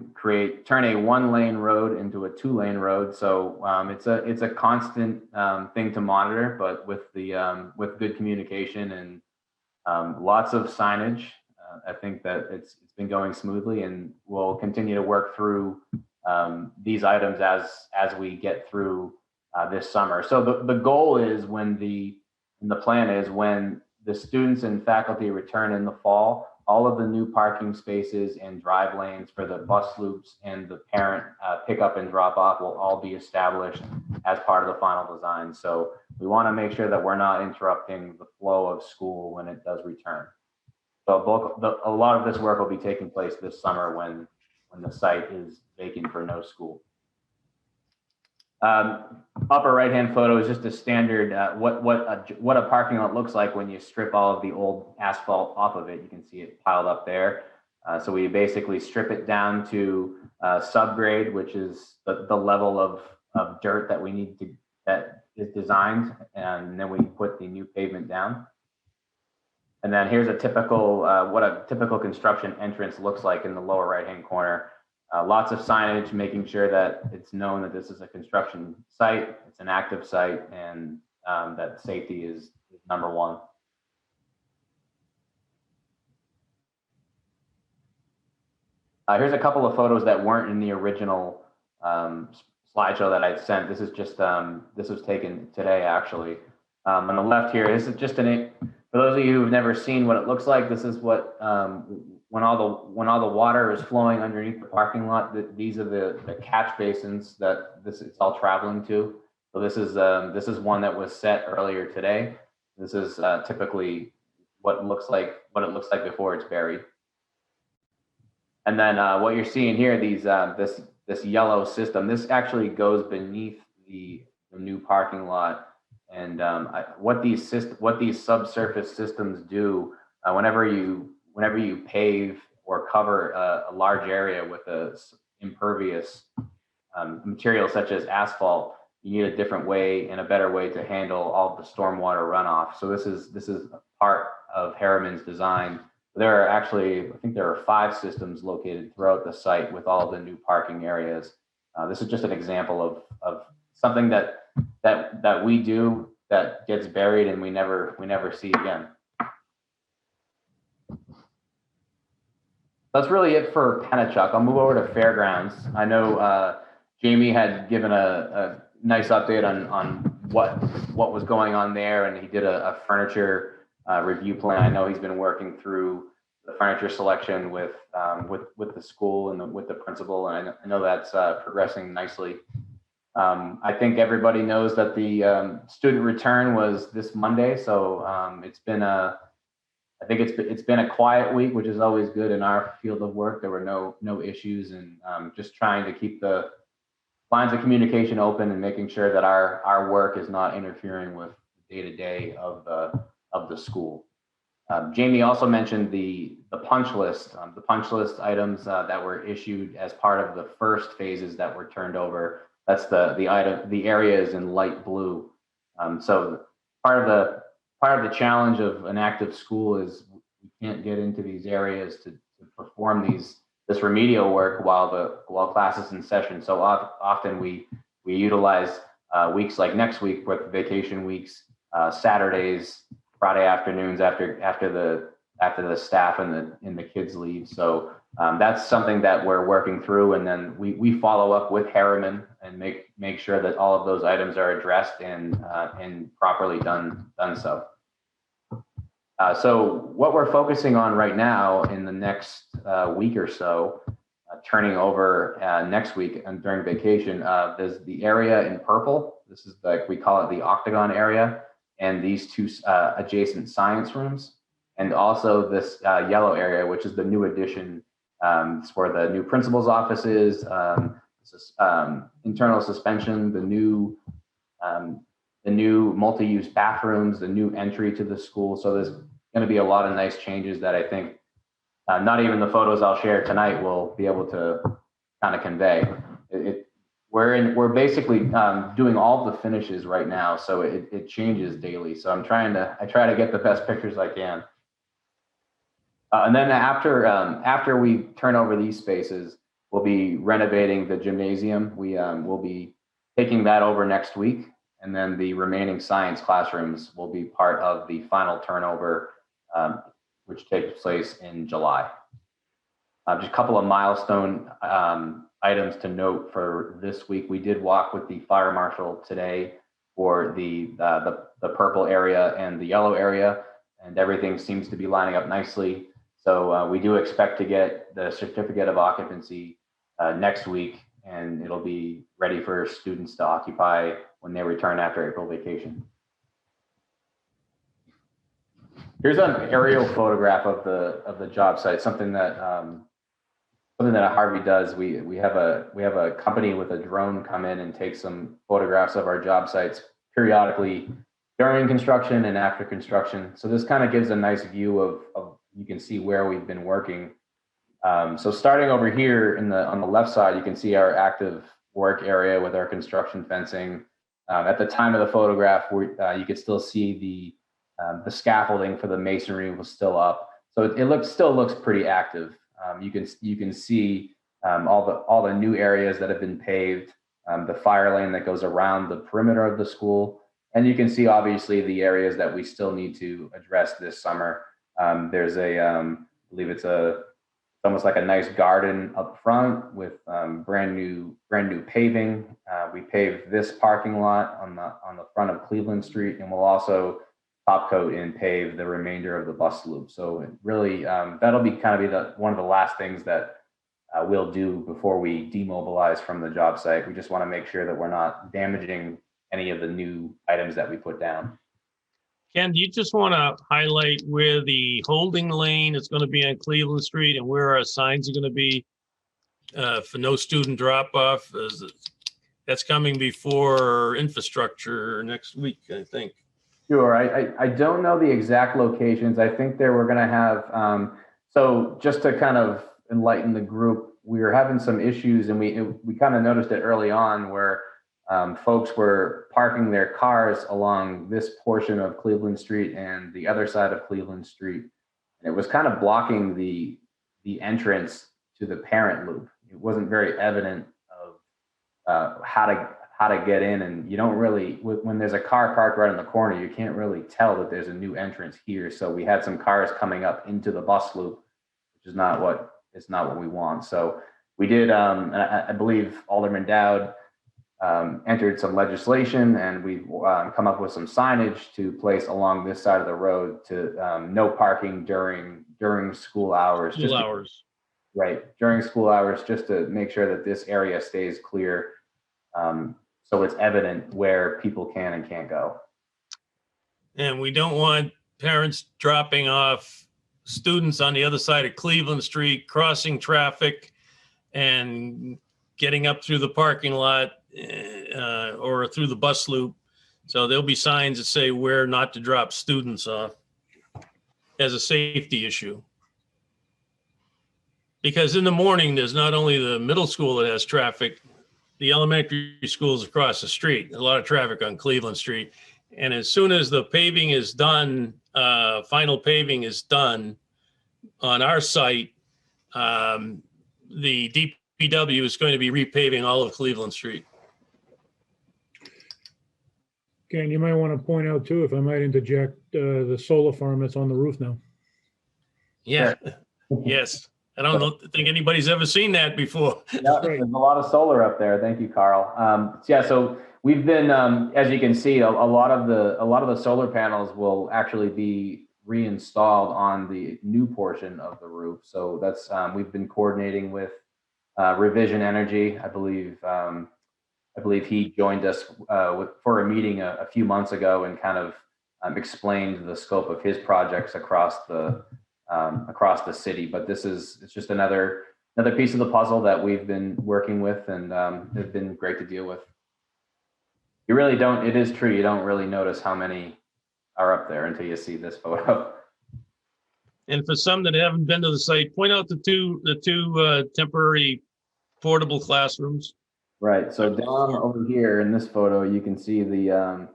turn a 1-lane road into a 2-lane road. So it's a constant thing to monitor, but with good communication and lots of signage, I think that it's been going smoothly, and we'll continue to work through these items as we get through this summer. So the goal is the plan is when the students and faculty return in the fall, all of the new parking spaces and drive lanes for the bus loops and the parent pickup and drop off will all be established as part of the final design. So we want to make sure that we're not interrupting the flow of school when it does return. So a lot of this work will be taking place this summer when the site is vacant for no school. Upper right-hand photo is just a standard what a parking lot looks like when you strip all of the old asphalt off of it. You can see it piled up there. So we basically strip it down to subgrade, which is the level of dirt that we need to that is designed, and then we put the new pavement down. And then here's a typical what a typical construction entrance looks like in the lower right-hand corner. Lots of signage, making sure that it's known that this is a construction site, it's an active site, and that safety is number one. Here's a couple of photos that weren't in the original slideshow that I'd sent. This is just this was taken today, actually. On the left here, this is just for those of you who've never seen what it looks like. This is what when all the water is flowing underneath the parking lot. These are the catch basins that it's all traveling to. So this is one that was set earlier today. This is typically what it looks like before it's buried. And then what you're seeing here, this yellow system, this actually goes beneath the new parking lot. And what these subsurface systems do, whenever you pave or cover a large area with a impervious material such as asphalt, you need a different way and a better way to handle all the stormwater runoff. So this is a part of Harriman's design. There are actually, I think there are 5 systems located throughout the site with all the new parking areas. This is just an example of something that we do that gets buried and we never see again. That's really it for Pennachuck. I'll move over to Fairgrounds. I know Jamie had given a nice update on what was going on there, and he did a furniture review plan. I know he's been working through the furniture selection with the school and with the principal, and I know that's progressing nicely. I think everybody knows that the student return was this Monday, so it's been a quiet week, which is always good in our field of work. There were no issues, and just trying to keep the lines of communication open and making sure that our work is not interfering with the day-to-day of the school. Jamie also mentioned the punch list. The punch list items that were issued as part of the first phases that were turned over. That's the area is in light blue. So part of the challenge of an active school is we can't get into these areas to perform this remedial work while class is in session. So often we utilize weeks like next week with vacation weeks, Saturdays, Friday afternoons after the staff and the kids leave. So that's something that we're working through, and then we follow up with Harriman and make sure that all of those items are addressed and properly done so. So what we're focusing on right now in the next week or so, turning over next week and during vacation, there's the area in purple. This is we call it the octagon area, and these 2 adjacent science rooms, and also this yellow area, which is the new addition. It's for the new principal's offices, internal suspension, the new multi-use bathrooms, the new entry to the school. So there's going to be a lot of nice changes that I think not even the photos I'll share tonight will be able to kind of convey. We're basically doing all the finishes right now, so it changes daily. So I try to get the best pictures I can. And then after we turn over these spaces, we'll be renovating the gymnasium. We'll be taking that over next week, and then the remaining science classrooms will be part of the final turnover, which takes place in July. Just a couple of milestone items to note for this week. We did walk with the fire marshal today for the purple area and the yellow area, and everything seems to be lining up nicely. So we do expect to get the certificate of occupancy next week, and it'll be ready for students to occupy when they return after April vacation. Here's an aerial photograph of the job site. Something that Harvey does. We have a company with a drone come in and take some photographs of our job sites periodically during construction and after construction. So this kind of gives a nice view of you can see where we've been working. So starting over here on the left side, you can see our active work area with our construction fencing. At the time of the photograph, you could still see the scaffolding for the masonry was still up. So it still looks pretty active. You can see all the new areas that have been paved, the fire lane that goes around the perimeter of the school. And you can see obviously the areas that we still need to address this summer. There's I believe it's almost like a nice garden up front with brand new paving. We paved this parking lot on the front of Cleveland Street, and we'll also top coat and pave the remainder of the bus loop. So it really, that'll be one of the last things that we'll do before we demobilize from the job site. We just want to make sure that we're not damaging any of the new items that we put down. Ken, do you just want to highlight where the holding lane is going to be on Cleveland Street and where our signs are going to be for no student drop off? That's coming before infrastructure next week, I think. Sure. I don't know the exact locations. I think we're going to have, so just to kind of enlighten the group, we were having some issues, and we kind of noticed it early on where folks were parking their cars along this portion of Cleveland Street and the other side of Cleveland Street. And it was kind of blocking the entrance to the parent loop. It wasn't very evident of how to get in, and you don't really, when there's a car parked right in the corner, you can't really tell that there's a new entrance here. So we had some cars coming up into the bus loop, which is not what we want. So we did, I believe Alderman Dowd entered some legislation, and we've come up with some signage to place along this side of the road to no parking during school hours. Right, during school hours, just to make sure that this area stays clear. So it's evident where people can and can't go. And we don't want parents dropping off students on the other side of Cleveland Street, crossing traffic and getting up through the parking lot or through the bus loop. So there'll be signs that say where not to drop students off as a safety issue. Because in the morning, there's not only the middle school that has traffic, the elementary schools across the street, a lot of traffic on Cleveland Street. And as soon as the paving is done, final paving is done on our site, the DPW is going to be repaving all of Cleveland Street. Ken, you might want to point out too, if I might interject, the solar farm that's on the roof now. Yeah, yes. I don't think anybody's ever seen that before. Yeah, there's a lot of solar up there. Thank you, Carl. Yeah, so we've been, as you can see, a lot of the solar panels will actually be reinstalled on the new portion of the roof. So that's we've been coordinating with Revision Energy. I believe he joined us for a meeting a few months ago and kind of explained the scope of his projects across the city. But it's just another piece of the puzzle that we've been working with, and it's been great to deal with. You really don't, it is true, you don't really notice how many are up there until you see this photo. And for some that haven't been to the site, point out the two temporary portable classrooms. Right, so down over here in this photo, you can see the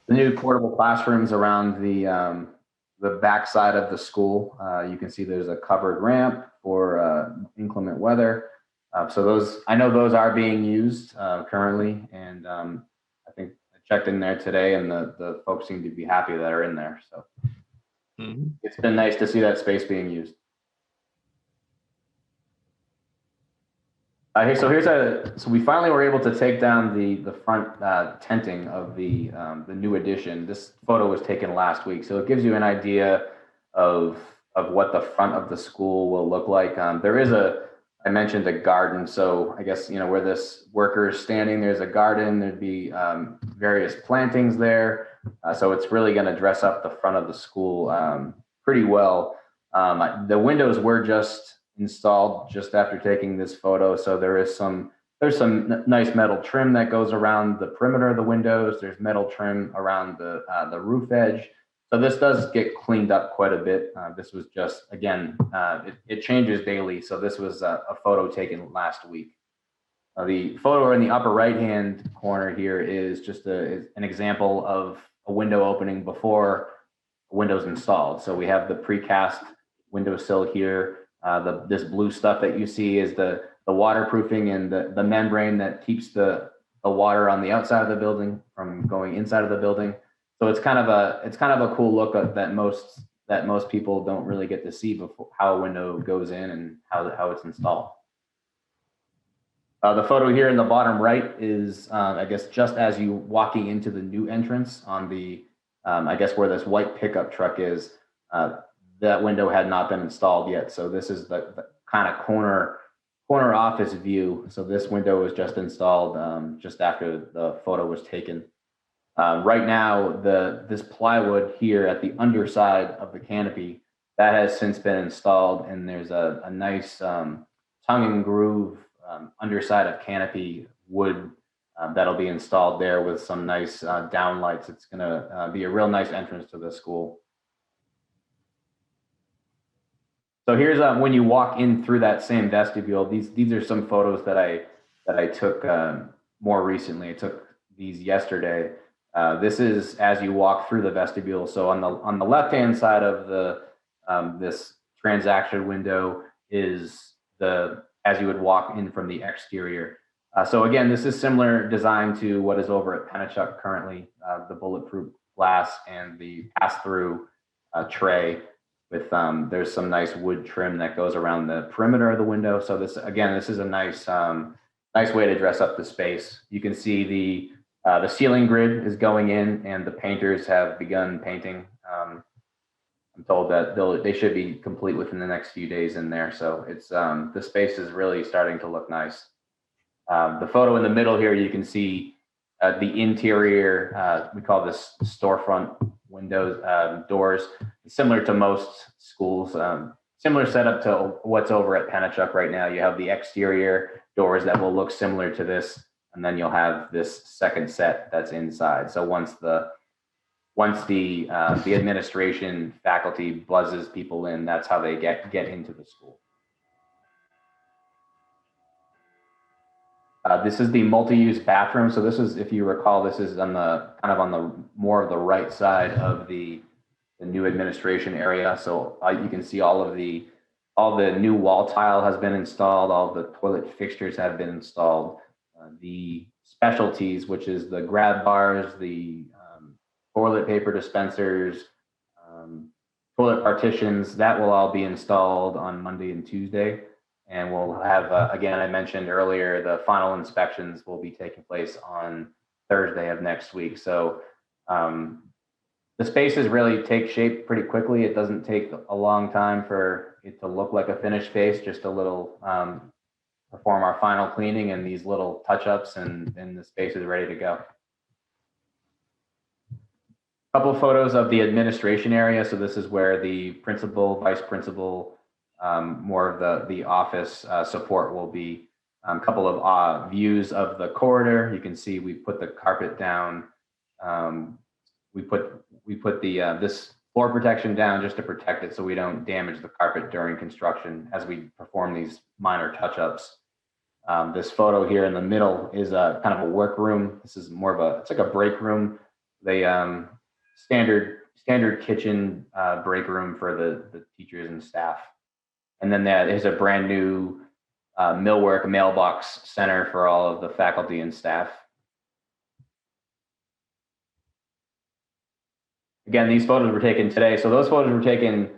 new portable classrooms around the back side of the school. You can see there's a covered ramp for inclement weather. So I know those are being used currently, and I think I checked in there today, and the folks seem to be happy that are in there. So It's been nice to see that space being used. So we finally were able to take down the front tenting of the new addition. This photo was taken last week, so it gives you an idea of what the front of the school will look like. I mentioned a garden. So I guess, where this worker is standing, there's a garden, there'd be various plantings there. So it's really going to dress up the front of the school pretty well. The windows were just installed just after taking this photo. So there's some nice metal trim that goes around the perimeter of the windows. There's metal trim around the roof edge. So this does get cleaned up quite a bit. This was just, again, it changes daily. So this was a photo taken last week. The photo in the upper right-hand corner here is just an example of a window opening before a window's installed. So we have the precast windowsill here. This blue stuff that you see is the waterproofing and the membrane that keeps the water on the outside of the building from going inside of the building. So it's kind of a cool look that most people don't really get to see before how a window goes in and how it's installed. The photo here in the bottom right is, I guess, just as you walking into the new entrance on the, I guess where this white pickup truck is, that window had not been installed yet. So this is the kind of corner office view. So this window was just installed just after the photo was taken. Right now, this plywood here at the underside of the canopy, that has since been installed, and there's a nice tongue and groove underside of canopy wood that'll be installed there with some nice downlights. It's going to be a real nice entrance to the school. So here's when you walk in through that same vestibule. These are some photos that I took more recently. I took these yesterday. This is as you walk through the vestibule. So on the left-hand side of this transaction window is as you would walk in from the exterior. So again, this is similar design to what is over at Pennachuck currently, the bulletproof glass and the pass-through tray with there's some nice wood trim that goes around the perimeter of the window. So this is a nice way to dress up the space. You can see the ceiling grid is going in, and the painters have begun painting. I'm told that they should be complete within the next few days in there. So it's the space is really starting to look nice. The photo in the middle here, you can see the interior. We call this storefront windows, doors, similar to most schools. Similar setup to what's over at Pennachuck right now. You have the exterior doors that will look similar to this, and then you'll have this second set that's inside. So once the administration faculty buzzes people in, that's how they get into the school. This is the multi-use bathroom. So this is, if you recall, this is on the more of the right side of the new administration area. So you can see all the new wall tile has been installed. All the toilet fixtures have been installed. The specialties, which is the grab bars, the toilet paper dispensers, toilet partitions, that will all be installed on Monday and Tuesday. And we'll have, again, I mentioned earlier, the final inspections will be taking place on Thursday of next week. So the spaces really take shape pretty quickly. It doesn't take a long time for it to look like a finished space, just a little, perform our final cleaning and these little touch-ups, and the space is ready to go. A couple of photos of the administration area. So this is where the principal, vice principal, more of the office support will be. A couple of views of the corridor. You can see we put the carpet down. We put this floor protection down just to protect it so we don't damage the carpet during construction as we perform these minor touch-ups. This photo here in the middle is a kind of a work room. This is more of it's like a break room. The standard kitchen break room for the teachers and staff. And then there is a brand new millwork mailbox center for all of the faculty and staff. Again, these photos were taken today. So those photos were taken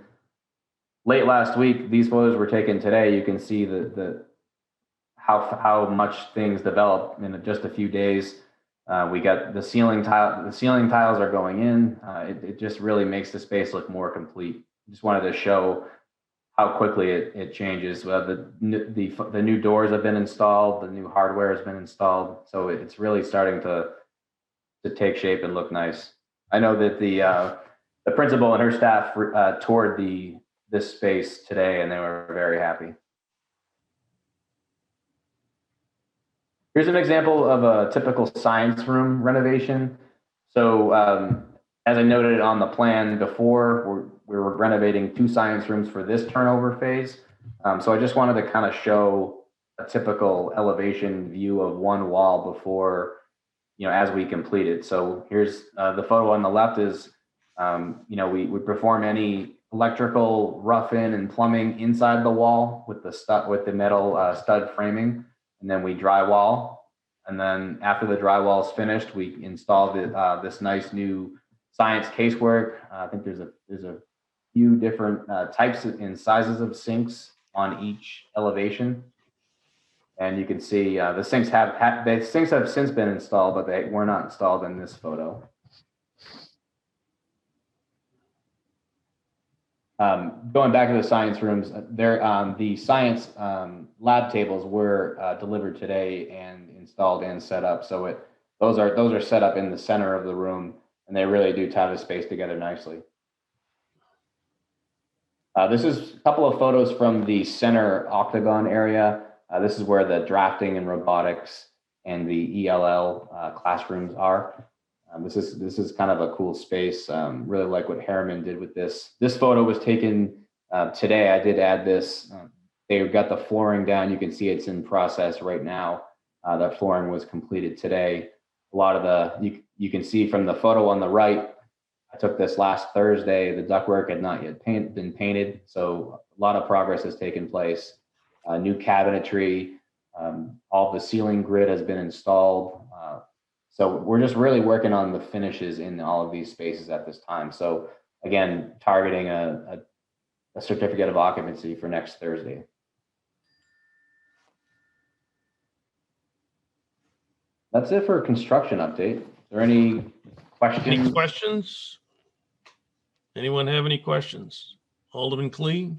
late last week. These photos were taken today. You can see how much things develop in just a few days. We got the ceiling tile. The ceiling tiles are going in. It just really makes the space look more complete just wanted to show how quickly it changes. The new doors have been installed, the new hardware has been installed, so it's really starting to take shape and look nice. I know that the principal and her staff toured this space today, and they were very happy. Here's an example of a typical science room renovation. So as I noted on the plan before, we were renovating 2 science rooms for this turnover phase. So I just wanted to kind of show a typical elevation view of one wall before, as we complete it. So here's the photo on the left is, we perform any electrical rough-in and plumbing inside the wall with the metal stud framing, and then we drywall. And then after the drywall is finished, we install this nice new science casework. I think there's a few different types and sizes of sinks on each elevation. And you can see the sinks have since been installed, but they were not installed in this photo. Going back to the science rooms, the science lab tables were delivered today and installed and set up. So those are set up in the center of the room, and they really do tie the space together nicely. This is a couple of photos from the center octagon area. This is where the drafting and robotics and the ELL classrooms are. This is kind of a cool space. Really like what Harriman did with this. This photo was taken today. I did add this. They've got the flooring down. You can see it's in process right now. That flooring was completed today. A lot of you can see from the photo on the right, I took this last Thursday. The ductwork had not yet been painted. So a lot of progress has taken place. New cabinetry, all the ceiling grid has been installed. So we're just really working on the finishes in all of these spaces at this time. So again, targeting a certificate of occupancy for next Thursday. That's it for construction update. Is there any questions? Any questions? Anyone have any questions? Alderman Clee?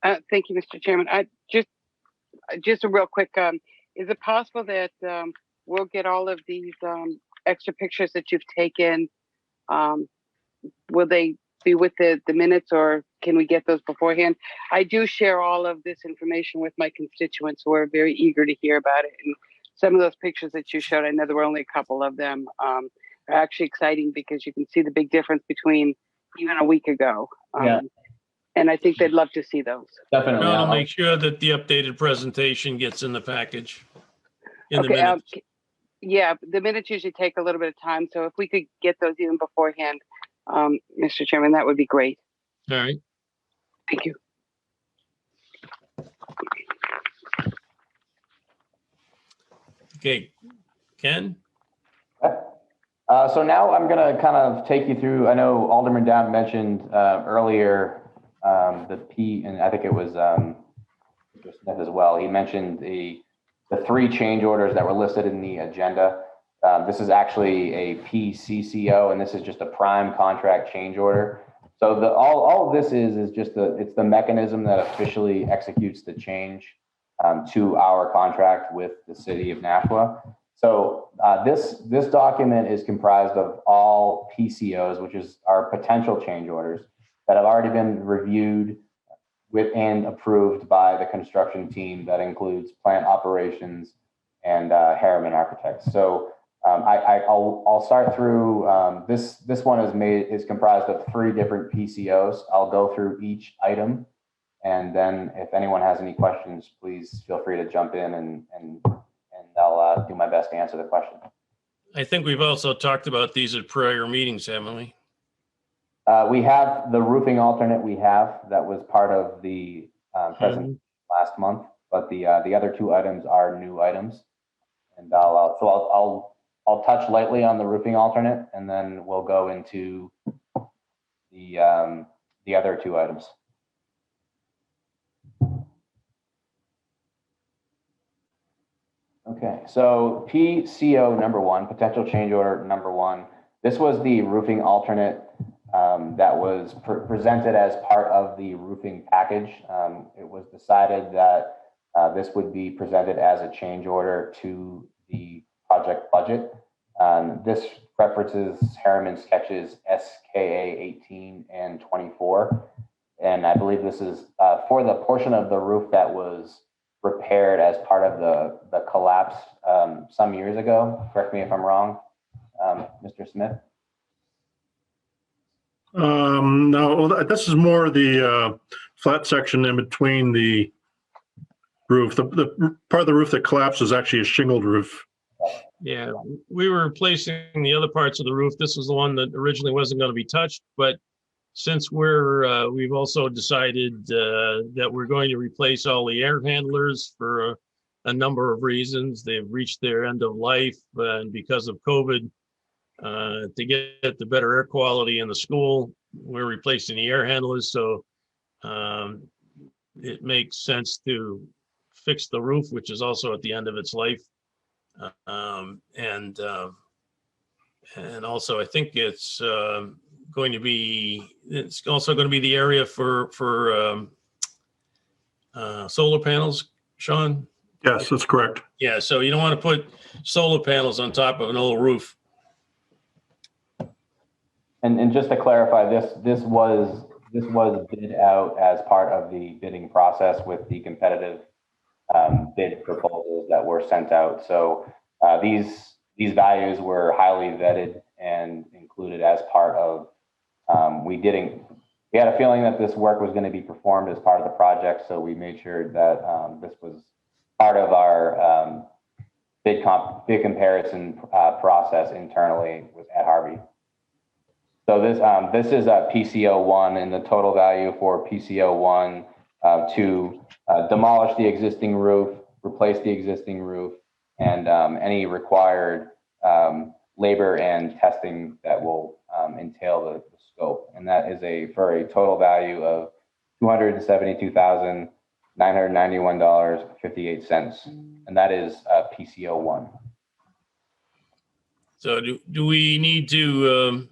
Thank you, Mr. Chairman. Just a real quick, is it possible that we'll get all of these extra pictures that you've taken? Will they be with the minutes, or can we get those beforehand? I do share all of this information with my constituents who are very eager to hear about it. And some of those pictures that you showed, I know there were only a couple of them, are actually exciting because you can see the big difference between even a week ago. Yeah. And I think they'd love to see those. Definitely. I'll make sure that the updated presentation gets in the package. In the minutes. Yeah, the minutes usually take a little bit of time. So if we could get those even beforehand, Mr. Chairman, that would be great. All right. Thank you. Okay, Ken? So now I'm going to kind of take you through, I know Alderman Down mentioned earlier the P, and I think it was Mr. Smith as well. He mentioned the 3 change orders that were listed in the agenda. This is actually a PCCO, and this is just a prime contract change order. So all of this is just it's the mechanism that officially executes the change to our contract with the city of Nashua. So this document is comprised of all PCOs, which is our potential change orders that have already been reviewed with and approved by the construction team. That includes plant operations and Harriman Architects. So I'll start through this one is comprised of 3 different PCOs. I'll go through each item, and then if anyone has any questions, please feel free to jump in and I'll do my best to answer the question. I think we've also talked about these at prior meetings, haven't we? We have the roofing alternate that was part of the presentation last month, but the other 2 items are new items. And I'll touch lightly on the roofing alternate, and then we'll go into the other 2 items. Okay, so PCO number 1, potential change order number 1. This was the roofing alternate that was presented as part of the roofing package. It was decided that this would be presented as a change order to the project budget. This references Harriman sketches SKA 18 and 24. And I believe this is for the portion of the roof that was repaired as part of the collapse some years ago. Correct me if I'm wrong, Mr. Smith. No, well, this is more the flat section in between the roof. The part of the roof that collapsed is actually a shingled roof. Yeah, we were replacing the other parts of the roof. This was the one that originally wasn't going to be touched, but since we've also decided that we're going to replace all the air handlers for a number of reasons. They've reached their end of life, and because of COVID, to get the better air quality in the school, we're replacing the air handlers. So it makes sense to fix the roof, which is also at the end of its life. And also I think it's also going to be the area for solar panels, Sean? Yes, that's correct. Yeah, so you don't want to put solar panels on top of an old roof. And just to clarify, this was bid out as part of the bidding process with the competitive bid proposals that were sent out. So these values were highly vetted and included as part of. We had a feeling that this work was going to be performed as part of the project, so we made sure that this was part of our bid comparison process internally at Harvey. So this is a PCO1, and the total value for PCO1 to demolish the existing roof, replace the existing roof, and any required labor and testing that will entail the scope. And that is for a total value of $272,991.58. And that is PCO1. So do we need to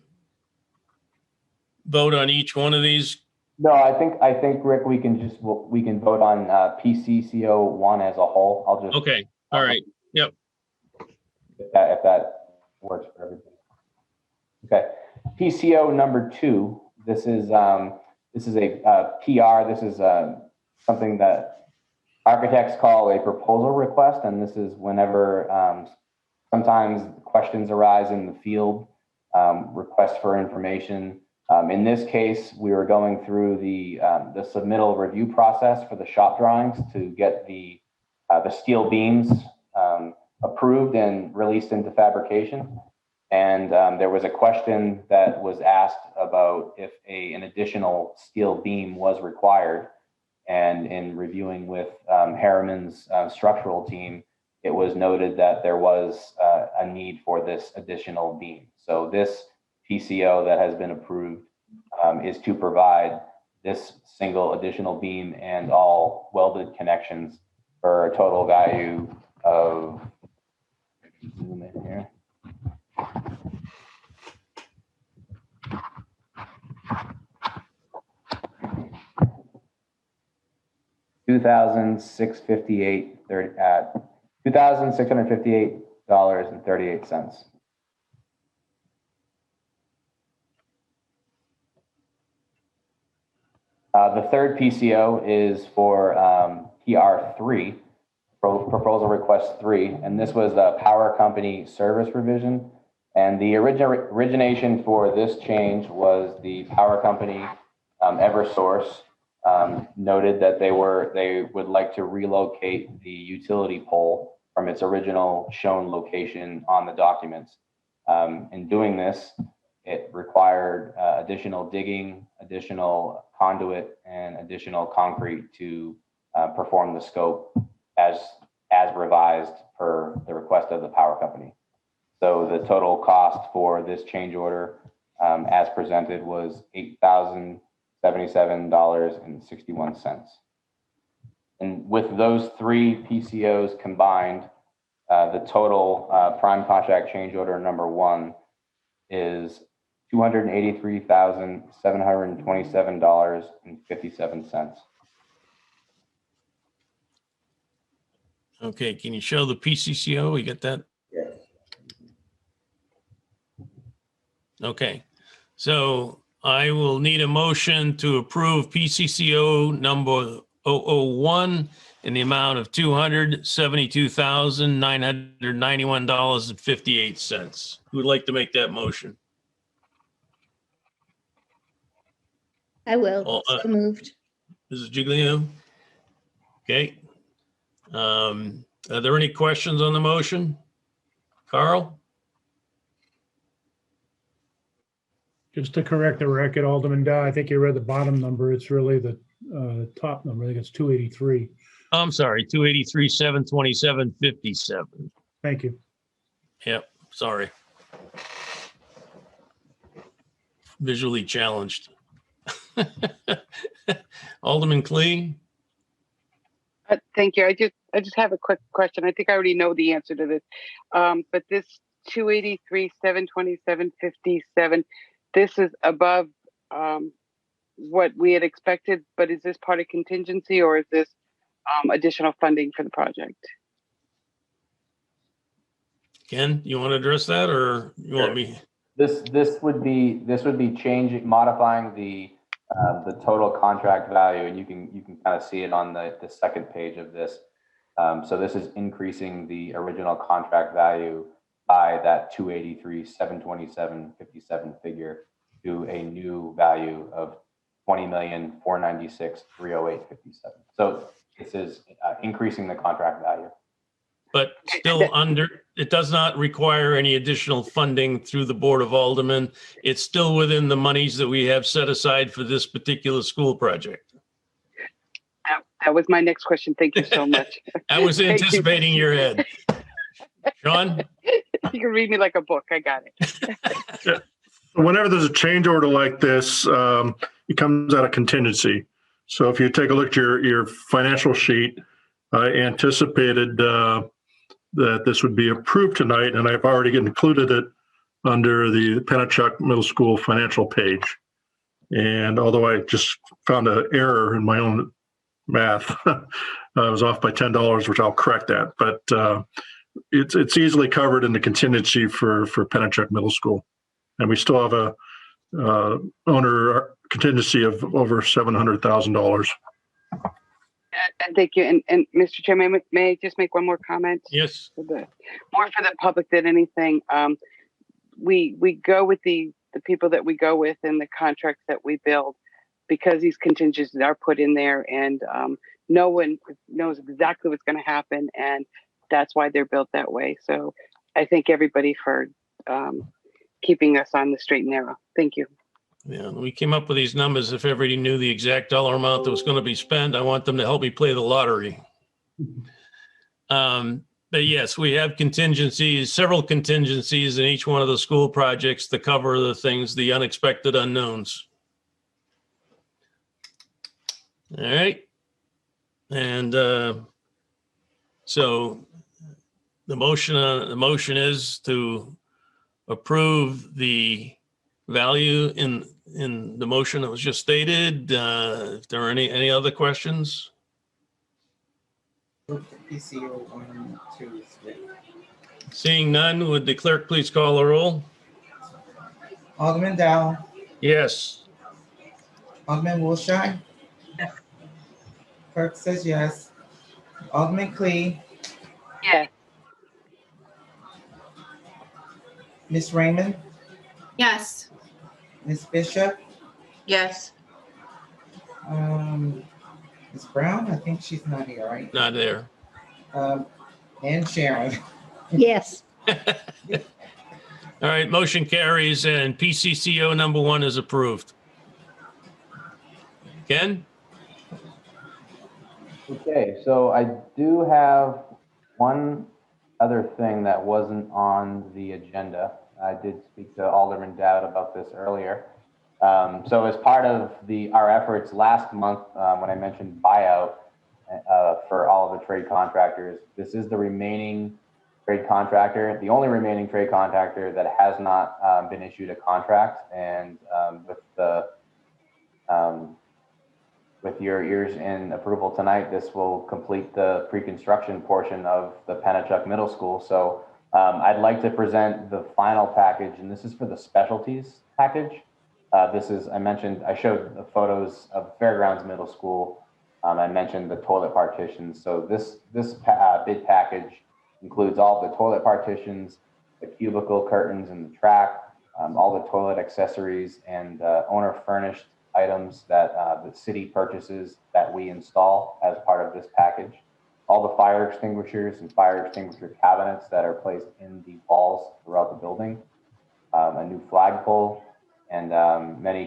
vote on each one of these? No, I think Rick, we can vote on PCCO1 as a whole. I'll just Okay. All right. Yep. If that works for everybody. Okay. PCO number 2. This is a PR. This is something that architects call a proposal request, and this is whenever sometimes questions arise in the field, requests for information. In this case, we were going through the submittal review process for the shop drawings to get the steel beams approved and released into fabrication. And there was a question that was asked about if an additional steel beam was required. And in reviewing with Harriman's structural team, it was noted that there was a need for this additional beam. So this PCO that has been approved is to provide this single additional beam and all welded connections for a total value of, zoom in here. $2,658.38. The third PCO is for PR3, proposal request 3, and this was the power company service revision. And the origination for this change was the power company, Eversource, noted that they would like to relocate the utility pole from its original shown location on the documents. In doing this, it required additional digging, additional conduit, and additional concrete to perform the scope as revised per the request of the power company. So the total cost for this change order as presented was $8,077.61. And with those 3 PCOs combined, the total prime contract change order number 1 is $283,727.57. Okay, can you show the PCCO? We get that? Yes. Okay, so I will need a motion to approve PCCO number 001 in the amount of $272,991.58. Who would like to make that motion? I will. Oh, So moved. Mrs. Giglio? Okay. Are there any questions on the motion? Carl? Just to correct the record, Alderman Dow, I think you read the bottom number. It's really the top number. I think it's 283. I'm sorry, 283, 727, 57. Thank you. Yep, sorry. Visually challenged. Alderman Clee? Thank you. I just have a quick question. I think I already know the answer to this. But this 283, 727, 57, this is above what we had expected, but is this part of contingency or is this additional funding for the project? Ken, you want to address that or you want me? This would be modifying the total contract value, and you can kind of see it on the second page of this. So this is increasing the original contract value by that 283, 727.57 figure to a new value of 20,496,308.57. So this is increasing the contract value. But still it does not require any additional funding through the Board of Aldermen. It's still within the monies that we have set aside for this particular school project. That was my next question. Thank you so much. I was anticipating your head. Sean? You can read me like a book. I got it. Whenever there's a change order like this, it comes out of contingency. So if you take a look at your financial sheet, I anticipated that this would be approved tonight, and I've already included it under the Pennachuck Middle School financial page. And although I just found an error in my own math, I was off by $10, which I'll correct that. But it's easily covered in the contingency for Pennachuck Middle School. And we still have a owner contingency of over $700,000. And thank you. And Mr. Chairman, may I just make one more comment? Yes. More for the public than anything. We go with the people that we go with and the contracts that we build because these contingencies are put in there, and no one knows exactly what's going to happen, and that's why they're built that way. So I thank everybody for keeping us on the straight and narrow. Thank you. Yeah, we came up with these numbers. If everybody knew the exact dollar amount that was going to be spent, I want them to help me play the lottery. But yes, we have contingencies, several contingencies in each one of the school projects to cover the things, the unexpected unknowns. All right. And so the motion is to approve the value in the motion that was just stated. If there are any other questions? PCO 1, 2, 3. Seeing none, would the clerk please call the roll? Alderman Dow, Yes. Alderman Wilshire. Yes. Clerk says yes. Alderman Clee, Yes. Ms. Raymond, Yes. Ms. Bishop, Yes. Ms. Brown, I think she's not here, right? Not there. And Sharon. Yes. All right, motion carries and PCCO number 1 is approved. Ken? Okay, so I do have one other thing that wasn't on the agenda. I did speak to Alderman Dowd about this earlier. So as part of our efforts last month, when I mentioned buyout for all of the trade contractors, this is the remaining trade contractor, the only remaining trade contractor that has not been issued a contract. And with your ears in approval tonight, this will complete the pre-construction portion of the Pennachuck Middle School. So I'd like to present the final package, and this is for the specialties package. This is, I showed the photos of Fairgrounds Middle School. I mentioned the toilet partitions. So this bid package includes all the toilet partitions, the cubicle curtains in the track, all the toilet accessories, and owner furnished items that the city purchases that we install as part of this package. All the fire extinguishers and fire extinguisher cabinets that are placed in the walls throughout the building, a new flagpole, and many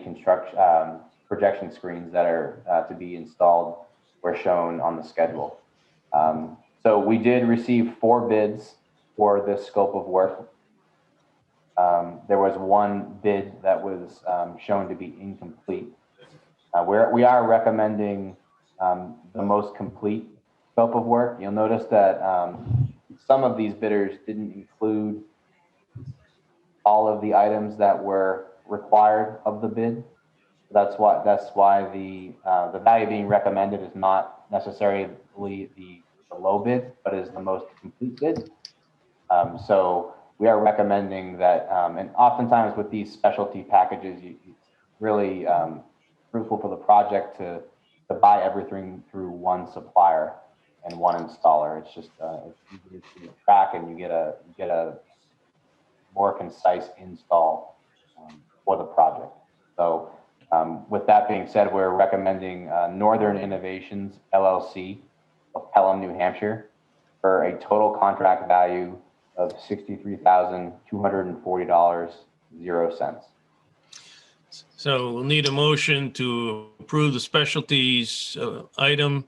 projection screens that are to be installed were shown on the schedule. So we did receive 4 bids for this scope of work. There was one bid that was shown to be incomplete. We are recommending the most complete scope of work. You'll notice that some of these bidders didn't include all of the items that were required of the bid. That's why the value being recommended is not necessarily the low bid, but is the most complete bid. So we are recommending that, and oftentimes with these specialty packages, it's really fruitful for the project to buy everything through one supplier and one installer. It's just it's easier to track, and you get a more concise install for the project. So with that being said, we're recommending Northern Innovations LLC of Pelham, New Hampshire, for a total contract value of $63,240.00. So we'll need a motion to approve the specialties item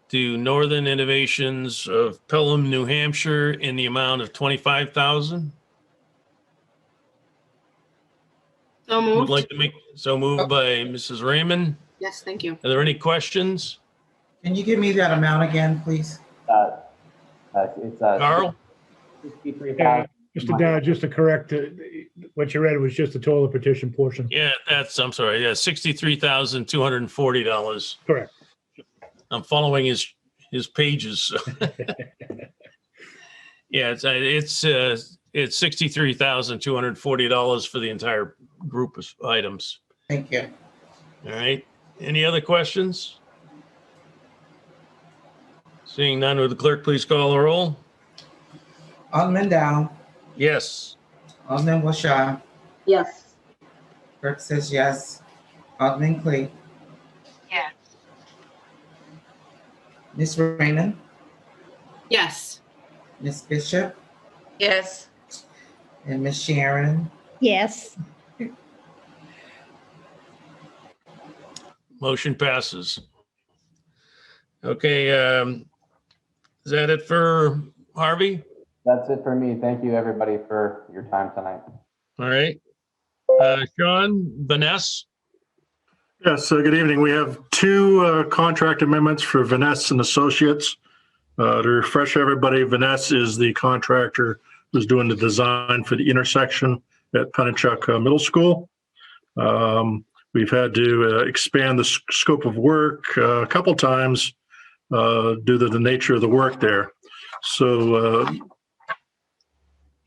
to Northern Innovations of Pelham, New Hampshire in the amount of $25,000. So Would moved. like to make, so moved by Mrs. Raymond. Yes, thank you. Are there any questions? Can you give me that amount again, please? It's Carl? Yeah, Mr. Dow, just to correct, what you read was just the toilet partition portion. Yeah, I'm sorry. Yeah, $63,240. Correct. I'm following his pages. So. Yeah, it's $63,240 for the entire group of items. Thank you. All right. Any other questions? Seeing none, would the clerk please call the roll? Alderman Dow, Yes. Alderman Wilshire, Yes. clerk says yes. Alderman Clee, Yes. Ms. Raymond, Yes. Ms. Bishop, Yes. and Ms. Sharon. Yes. Motion passes. Okay. Is that it for Harvey? That's it for me. Thank you, everybody, for your time tonight. All right. Sean, Vanessa? Yes, good evening. We have 2 contract amendments for Vanessa and Associates. To refresh everybody, Vanessa is the contractor who's doing the design for the intersection at Pennachuck Middle School. We've had to expand the scope of work a couple times due to the nature of the work there. So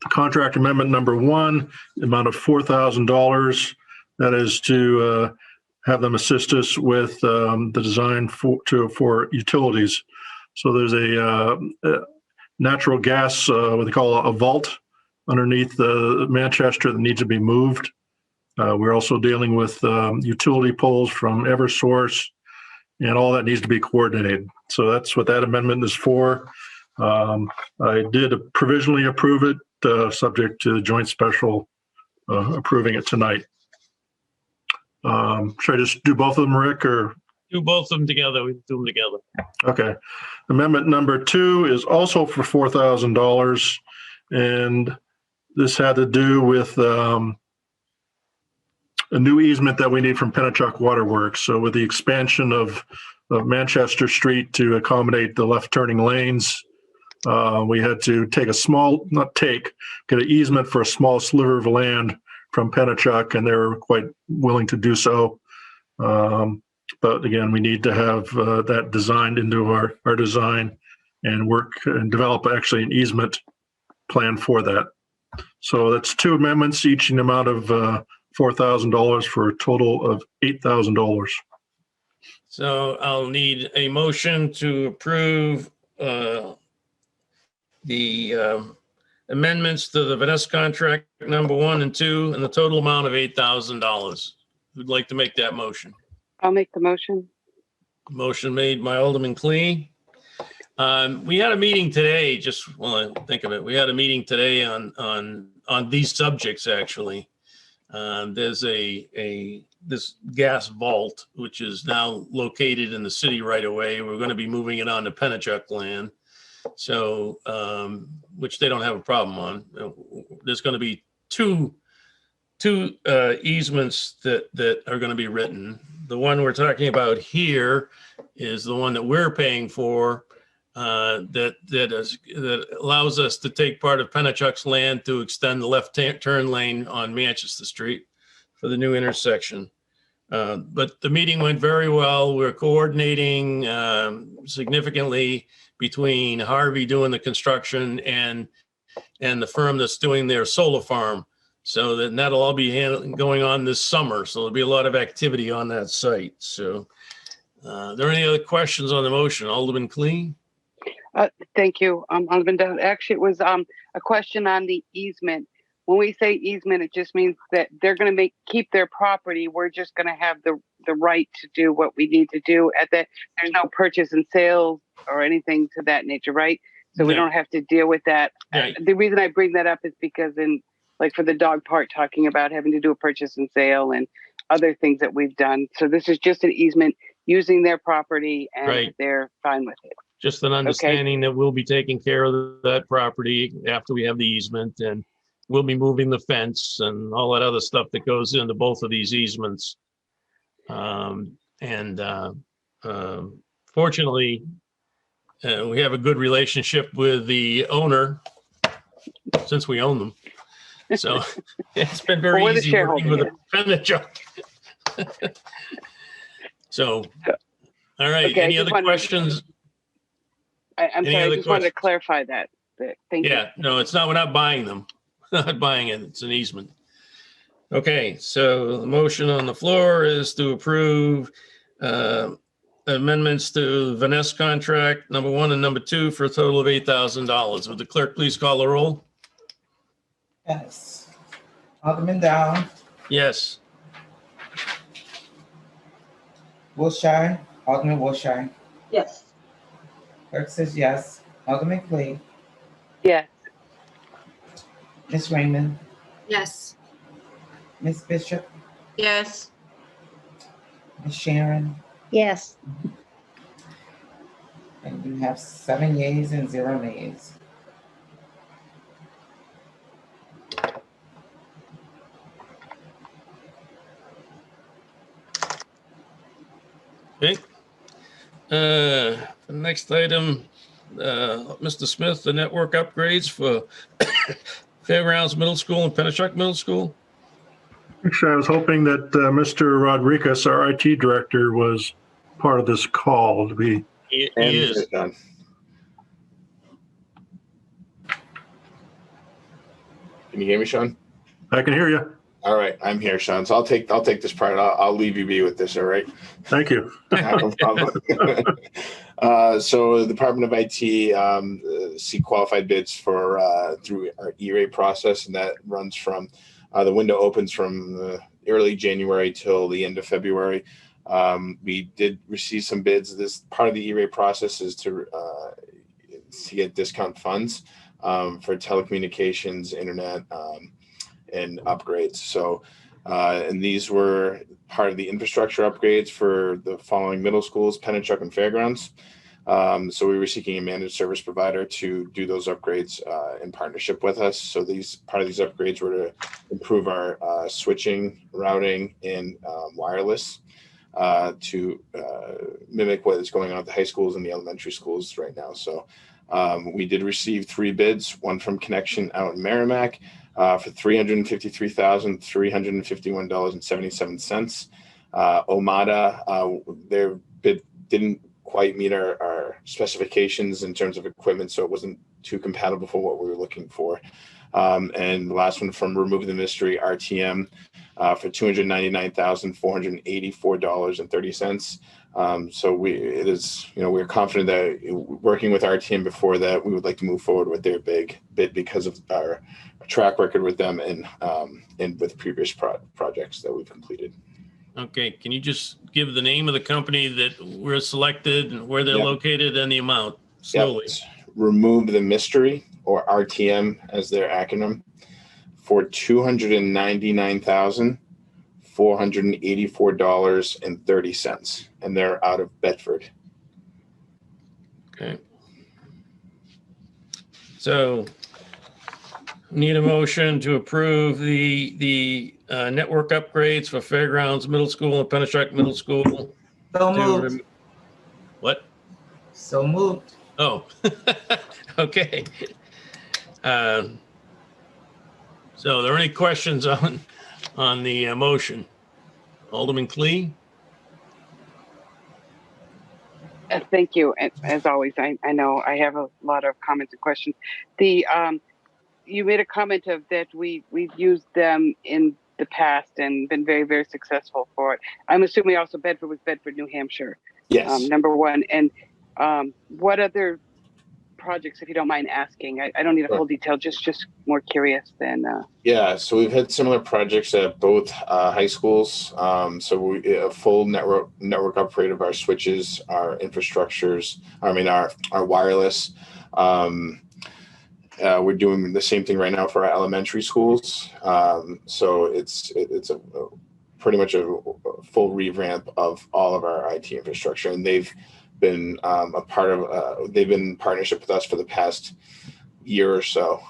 the contract amendment number 1, the amount of $4,000, that is to have them assist us with the design for utilities. So there's a natural gas, what they call a vault underneath the Manchester that needs to be moved. We're also dealing with utility poles from Eversource, and all that needs to be coordinated. So that's what that amendment is for. I did provisionally approve it, subject to the joint special approving it tonight. Should I just do both of them, Rick, or? Do both of them together. We do them together. Okay. Amendment number 2 is also for $4,000. And this had to do with a new easement that we need from Pennachuck Waterworks. So with the expansion of Manchester Street to accommodate the left turning lanes, We had to take get an easement for a small sliver of land from Pennachuck, and they were quite willing to do so. But again, we need to have that designed into our design and work and develop actually an easement plan for that. So that's 2 amendments, each in the amount of $4,000 for a total of $8,000. So I'll need a motion to approve the amendments to the Vanessa contract number 1 and 2 and the total amount of $8,000. Who'd like to make that motion? I'll make the motion. Motion made by Alderman Clee. We had a meeting today, just while I think of it, we had a meeting today on these subjects, actually. There's this gas vault, which is now located in the city right away. We're going to be moving it on to Pennachuck land. So, which they don't have a problem on. There's going to be two easements that are going to be written. The one we're talking about here is the one that we're paying for, that allows us to take part of Pennachuck's land to extend the left turn lane on Manchester Street for the new intersection. But the meeting went very well. We're coordinating significantly between Harvey doing the construction and the firm that's doing their solar farm. So that'll all be going on this summer. So there'll be a lot of activity on that site. So are there any other questions on the motion? Alderman Clee? Thank you, Alderman Dodd. Actually, it was a question on the easement. When we say easement, it just means that they're going to keep their property. We're just going to have the right to do what we need to do at that. There's no purchase and sale or anything to that nature, right? So we don't have to deal with that. Right. The reason I bring that up is because like for the dog part, talking about having to do a purchase and sale and other things that we've done. So this is just an easement using their property, and they're fine with it. Just an understanding that we'll be taking care of that property after we have the easement, and we'll be moving the fence and all that other stuff that goes into both of these easements. Fortunately, we have a good relationship with the owner since we own them. So it's been very easy working with a Pennachuck. So, all right. Okay, any other questions? I'm sorry, I just wanted to clarify that. Thank you. Yeah, no, it's not. We're not buying them. Not buying it. It's an easement. Okay, so the motion on the floor is to approve amendments to Vanessa contract number 1 and number 2 for a total of $8,000. Would the clerk please call the roll? Yes. Alderman Dow, Yes. Wilshire, Alderman Wilshire. Yes. Clerk says yes. Alderman Clee, Yes. Ms. Raymond, Yes. Ms. Bishop, Yes. Ms. Sharon, Yes. and you have 7 yeas and 0 nays. Okay. The next item, Mr. Smith, the network upgrades for Fairgrounds Middle School and Pennachuck Middle School. Actually, I was hoping that Mr. Rodriguez, our IT director, was part of this call. He is. Done. Can you hear me, Sean? I can hear you. All right, I'm here, Sean. So I'll take this part. I'll leave you be with this. All right. Thank you. No problem. So the Department of IT see qualified bids for through our E-rate process, and that runs from the window opens from early January till the end of February. We did receive some bids. This part of the E-rate process is to get discount funds for telecommunications, internet, and upgrades. So, and these were part of the infrastructure upgrades for the following middle schools, Pennachuck and Fairgrounds. So we were seeking a managed service provider to do those upgrades in partnership with us. So part of these upgrades were to improve our switching, routing, and wireless to mimic what is going on at the high schools and the elementary schools right now. So We did receive 3 bids, one from Connection out in Merrimack for $353,351.77. Omada, their bid didn't quite meet our specifications in terms of equipment, so it wasn't too compatible for what we were looking for. And the last one from Remove the Mystery, RTM, for $299,484.30. So we're confident that working with RTM before that, we would like to move forward with their big bid because of our track record with them and with previous projects that we've completed. Okay, can you just give the name of the company that we're selected and where they're located and the amount slowly? Yep. Remove the Mystery, or RTM as their acronym, for $299,484.30, and they're out of Bedford. Okay. So need a motion to approve the network upgrades for Fairgrounds Middle School and Pennachuck Middle School. So moved. What? So moved. Oh, okay. So are there any questions on the motion? Alderman Clee? Thank you. And as always, I know I have a lot of comments and questions. You made a comment of that we've used them in the past and been very, very successful for it. I'm assuming also Bedford was Bedford, New Hampshire. Yes. Number one. And what other projects, if you don't mind asking? I don't need a full detail, just more curious than. Yeah, so we've had similar projects at both high schools. So a full network upgrade of our switches, our infrastructures, our wireless. We're doing the same thing right now for our elementary schools. So it's a pretty much a full revamp of all of our IT infrastructure, and they've been they've been in partnership with us for the past year or so.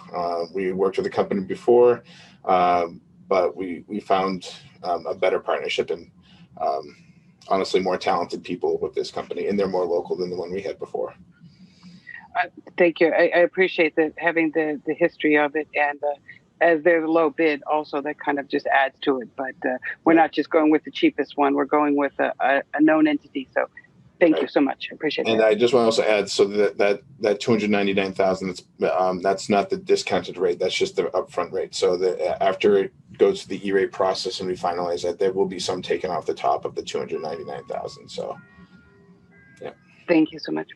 We worked with the company before, but we found a better partnership and honestly more talented people with this company, and they're more local than the one we had before. Thank you. I appreciate that, having the history of it, and as there's a low bid also, that kind of just adds to it. But we're not just going with the cheapest one, we're going with a known entity. So thank you so much. I appreciate it. And I just want to also add, so that $299,000, that's not the discounted rate. That's just the upfront rate. So after it goes to the E-rate process and we finalize that, there will be some taken off the top of the $299,000. So, yeah. Thank you so much.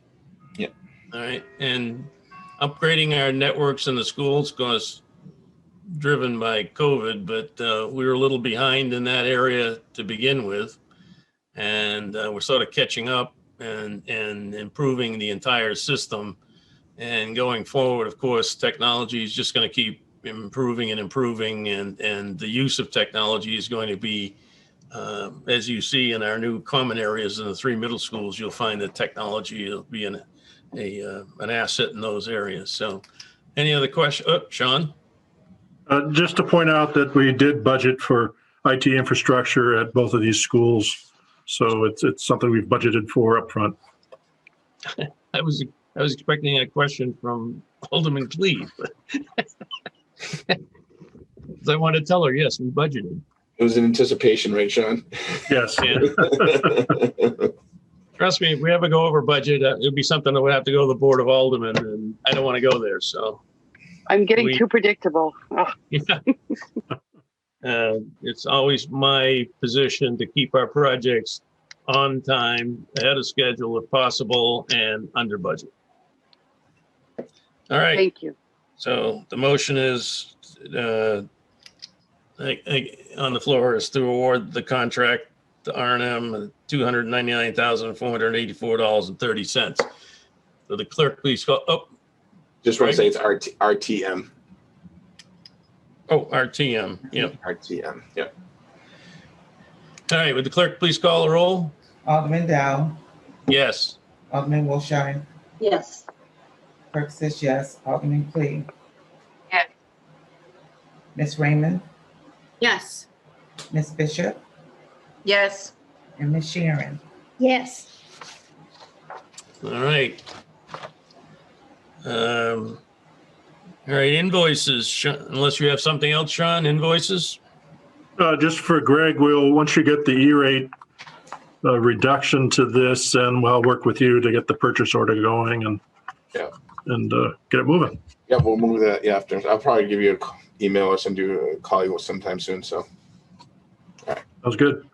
Yeah. All right, and upgrading our networks in the schools was driven by COVID, but we were a little behind in that area to begin with. And we're sort of catching up and improving the entire system. And going forward, of course, technology is just going to keep improving and improving, and the use of technology is going to be, as you see in our new common areas in the 3 middle schools, you'll find that technology will be an asset in those areas. So any other question? Oh, Sean? Just to point out that we did budget for IT infrastructure at both of these schools. So it's something we've budgeted for up front. I was expecting a question from Alderman Cleve. I want to tell her, yes, we budgeted. It was an anticipation, right, Sean? Yes. Trust me, if we ever go over budget, it'll be something that would have to go to the Board of Aldermen, and I don't want to go there. So I'm getting too predictable. Oh. Yeah. It's always my position to keep our projects on time, ahead of schedule if possible, and under budget. All right. Thank you. So the motion is on the floor is to award the contract to R&M $299,484.30. So the clerk, please call. Oh, just want to say it's RTM. Oh, RTM. Yeah. RTM. Yeah. All right. Would the clerk please call the roll? Alderman Dow. Yes. Alderman Wilshire. Yes. Clerk says yes. Alderman Clee. Yes. Ms. Raymond. Yes. Ms. Bishop. Yes. And Ms. Sharon. Yes. All right. All right, invoices, unless you have something else, Sean, invoices? Just for Greg, once you get the E-rate reduction to this, and I'll work with you to get the purchase order going and get it moving. Yeah, we'll move that after. I'll probably give you an email or send you a call sometime soon. So, Sounds good.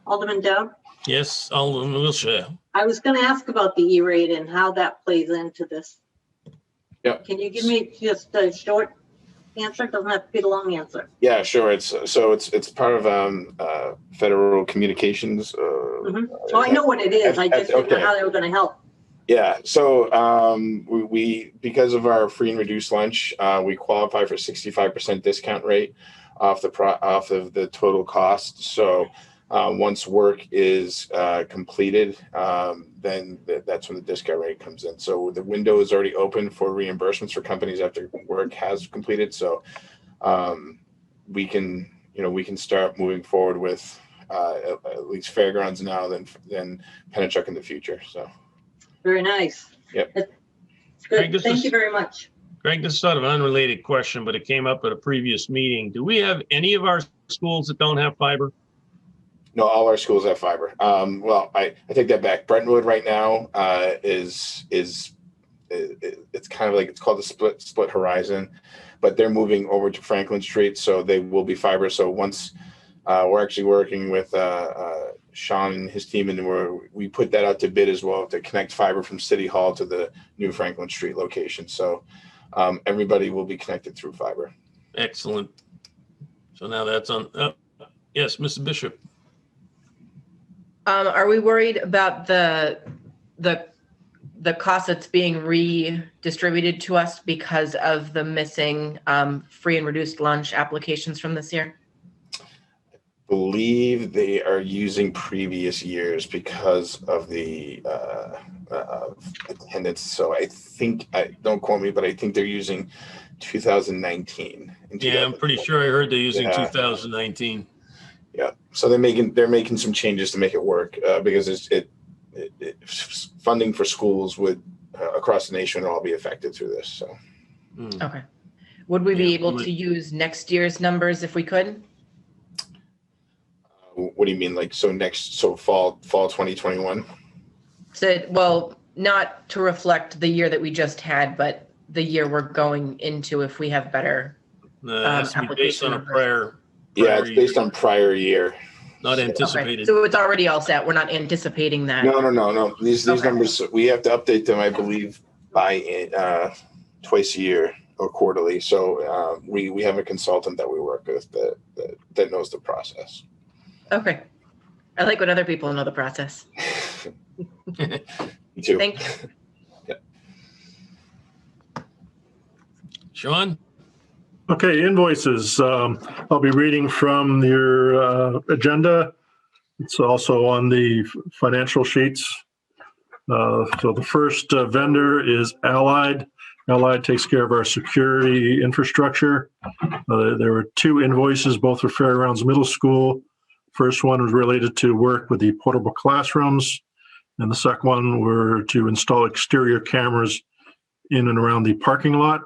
Alderman Deb, Yes, Alderman Wilshire. I was going to ask about the E-rate and how that plays into this. Yeah. Can you give me just a short answer? Doesn't have to be the long answer. yeah, sure. It's part of federal communications. So I know what it is. I just didn't know how they were going to help. Yeah. So we because of our free and reduced lunch, we qualify for 65% discount rate off of the total cost. So once work is completed, then that's when the discount rate comes in. So the window is already open for reimbursements for companies after work has completed. So we can start moving forward with at least Fairgrounds now, then Pennachuck in the future. So Very nice. Yep. It's good. Thank you very much. Greg, this is sort of an unrelated question, but it came up at a previous meeting. Do we have any of our schools that don't have fiber? No, all our schools have fiber. Well, I take that back. Brentwood right now it's kind of like, it's called the split horizon, but they're moving over to Franklin Street, so they will be fiber. So once we're actually working with Sean and his team, and we put that out to bid as well to connect fiber from City Hall to the new Franklin Street location. So everybody will be connected through fiber. Excellent. So now that's on. Yes, Mr. Bishop. Are we worried about the cost that's being redistributed to us because of the missing free and reduced lunch applications from this year? Believe they are using previous years because of the attendance. So I think, don't quote me, but I think they're using 2019. Yeah, I'm pretty sure I heard they're using 2019. Yeah, so they're making some changes to make it work because funding for schools would across the nation would all be affected through this. So, okay, would we be able to use next year's numbers if we could? What do you mean, like fall 2021? So, well, not to reflect the year that we just had, but the year we're going into if we have better. Has to be based on a prior. Yeah, it's based on prior year. Not anticipated. Okay. So it's already all set. We're not anticipating that. No. These numbers, we have to update them, I believe, by twice a year or quarterly. So we have a consultant that we work with that knows the process. Okay. I like when other people know the process. Me too. Thank you. Yeah. Sean? Okay, invoices. I'll be reading from your agenda. It's also on the financial sheets. So the first vendor is Allied. Allied takes care of our security infrastructure. There were two invoices, both for Fairgrounds Middle School. First one was related to work with the portable classrooms, and the second one were to install exterior cameras in and around the parking lot.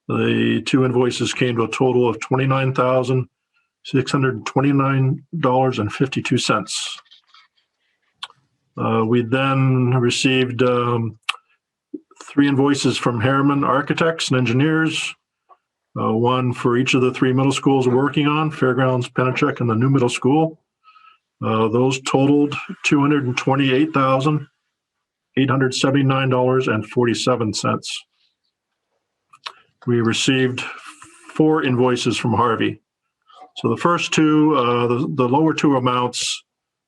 The two invoices came to a total of $29,629.52. We then received three invoices from Harriman Architects and Engineers, one for each of the three middle schools we're working on, Fairgrounds, Pennachuck, and the new middle school. Those totaled $228,879.47. We received four invoices from Harvey. So the first two, the lower two amounts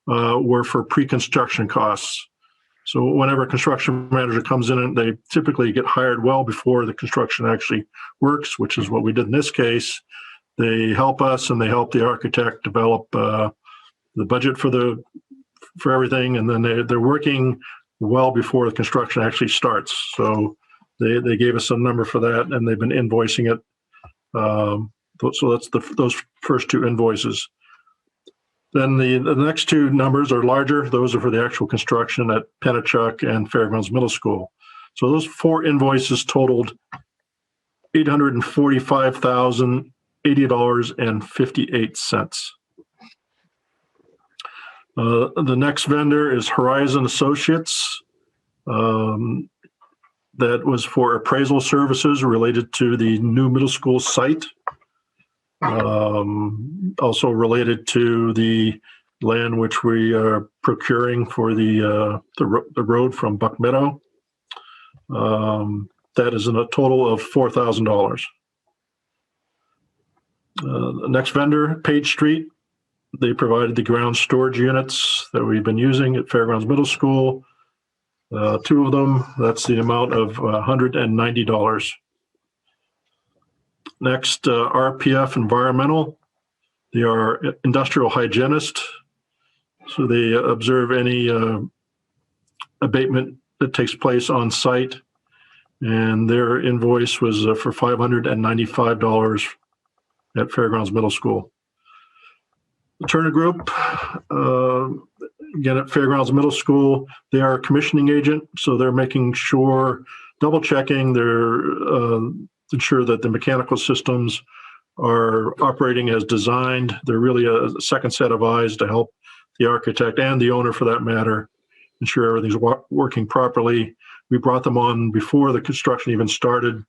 were for pre-construction costs. So whenever a construction manager comes in, they typically get hired well before the construction actually works, which is what we did in this case. They help us and they help the architect develop the budget for everything, and then they're working well before the construction actually starts. So they gave us a number for that, and they've been invoicing it. So that's those first two invoices. Then the next two numbers are larger. Those are for the actual construction at Pennachuck and Fairgrounds Middle School. So those 4 invoices totaled $845,080.58. The next vendor is Horizon Associates. That was for appraisal services related to the new middle school site. Also related to the land which we are procuring for the road from Buck Meadow. That is in a total of $4,000. The next vendor, Page Street, they provided the ground storage units that we've been using at Fairgrounds Middle School. 2 of them, that's the amount of $190. Next, RPF Environmental. They are industrial hygienist. So they observe any abatement that takes place on site. And their invoice was for $595 at Fairgrounds Middle School. The Turner Group, again, at Fairgrounds Middle School, they are a commissioning agent, so they're making sure, double checking, they're ensure that the mechanical systems are operating as designed. They're really a second set of eyes to help the architect and the owner, for that matter, ensure everything's working properly. We brought them on before the construction even started,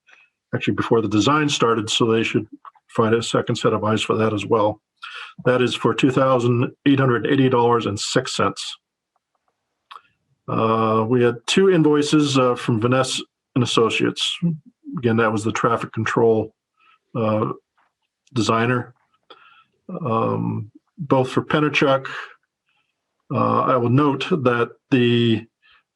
actually before the design started, so they should find a second set of eyes for that as well. That is for $2,880.06. We had 2 invoices from Vanessa and Associates. Again, that was the traffic control designer. Both for Penachuk. I will note that the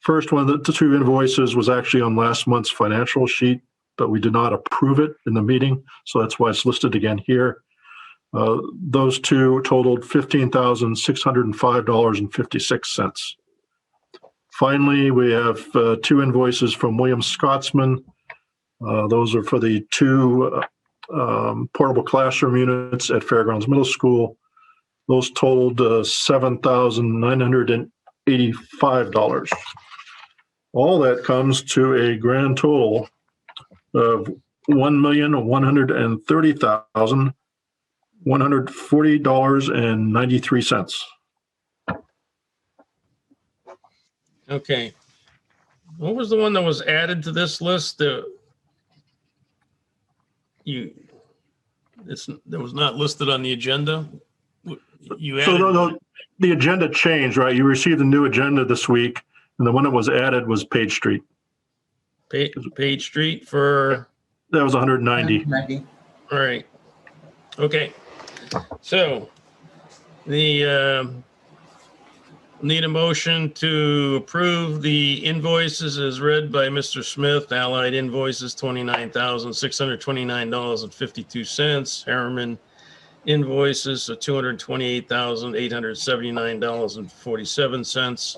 first one, the 2 invoices, was actually on last month's financial sheet, but we did not approve it in the meeting, so that's why it's listed again here. Those 2 totaled $15,605.56. Finally, we have 2 invoices from William Scotsman. Those are for the 2 portable classroom units at Fairgrounds Middle School. Those totaled $7,985. All that comes to a grand total of $1,130,140.93. Okay. What was the one that was added to this list? That was not listed on the agenda. You added. So the agenda changed, right? You received a new agenda this week, and the one that was added was Page Street. Page Street for. That was 190. All right. Okay. So the need a motion to approve the invoices as read by Mr. Smith. Allied invoices $29,629.52. Harriman invoices of $228,879.47.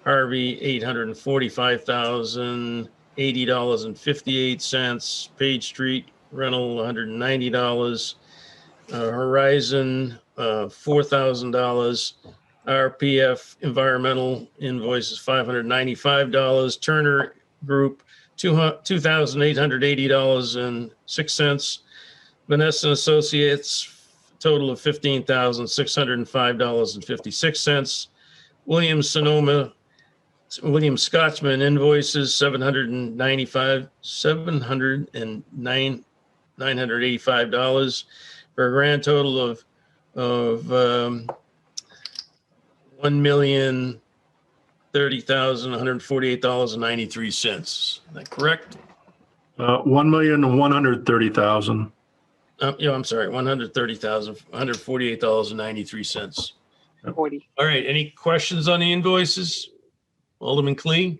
Harvey $845,080.58. Page Street rental $190. Horizon $4,000. RPF environmental invoices $595. Turner Group $2,880.06. Vanessa and Associates total of $15,605.56. William Scotsman invoices $985 for a grand total of $1,030,148.93. Is that correct? $1,130,000. Yeah, I'm sorry, $130,148.93. 40. All right. Any questions on the invoices? Alderman Clee?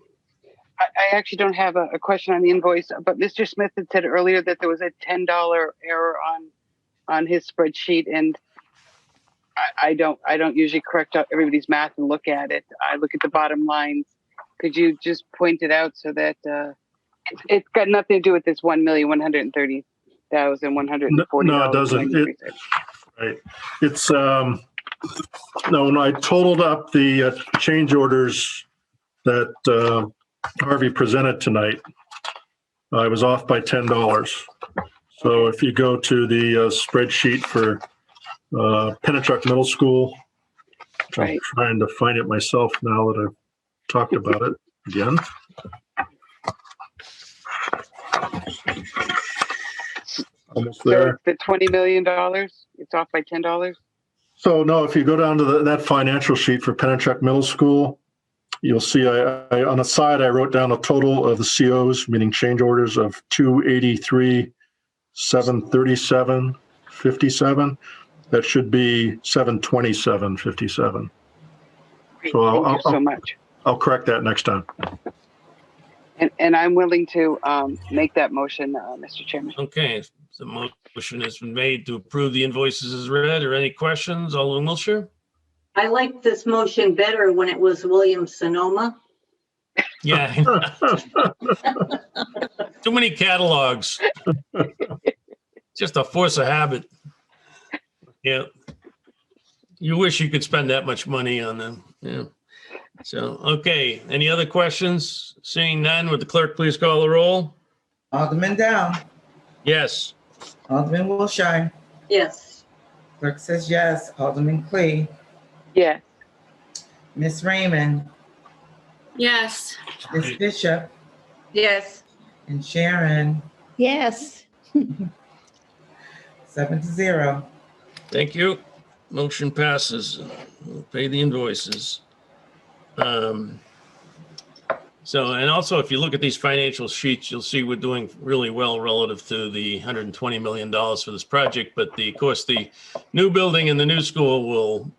I actually don't have a question on the invoice, but Mr. Smith had said earlier that there was a $10 error on his spreadsheet, and I don't usually correct out everybody's math and look at it. I look at the bottom lines. Could you just point it out so that it's got nothing to do with this $1,130,140? No, it doesn't. Right. It's no. When I totaled up the change orders that Harvey presented tonight. I was off by $10. So if you go to the spreadsheet for Pennachuck Middle School, I'm Right. trying to find it myself now that I've talked about it again. Almost So there. the $20 million, it's off by $10? So no, if you go down to that financial sheet for Pennachuck Middle School, you'll see I on the side, I wrote down a total of the COs, meaning change orders, of 283, 737, 57. That should be 727, 57. Great, So thank you so much. I'll correct that next time. And I'm willing to make that motion, Mr. Chairman. Okay, the motion has been made to approve the invoices as read. Or any questions? Alderman Wiltshire? I like this motion better when it was William Sonoma. Yeah. Too many catalogs. Just a force of habit. Yeah. You wish you could spend that much money on them. Yeah. So, okay. Any other questions? Seeing none, would the clerk please call the roll? Alderman Dow, Yes. Alderman Wilshire, Yes. clerk says yes. Alderman Clee, Yes. Miss Raymond, Yes. Miss Bishop, Yes. and Sharon, Yes. 7-0. Thank you. Motion passes. We'll pay the invoices. So, and also if you look at these financial sheets, you'll see we're doing really well relative to the $120 million for this project. But of course, the new building and the new school will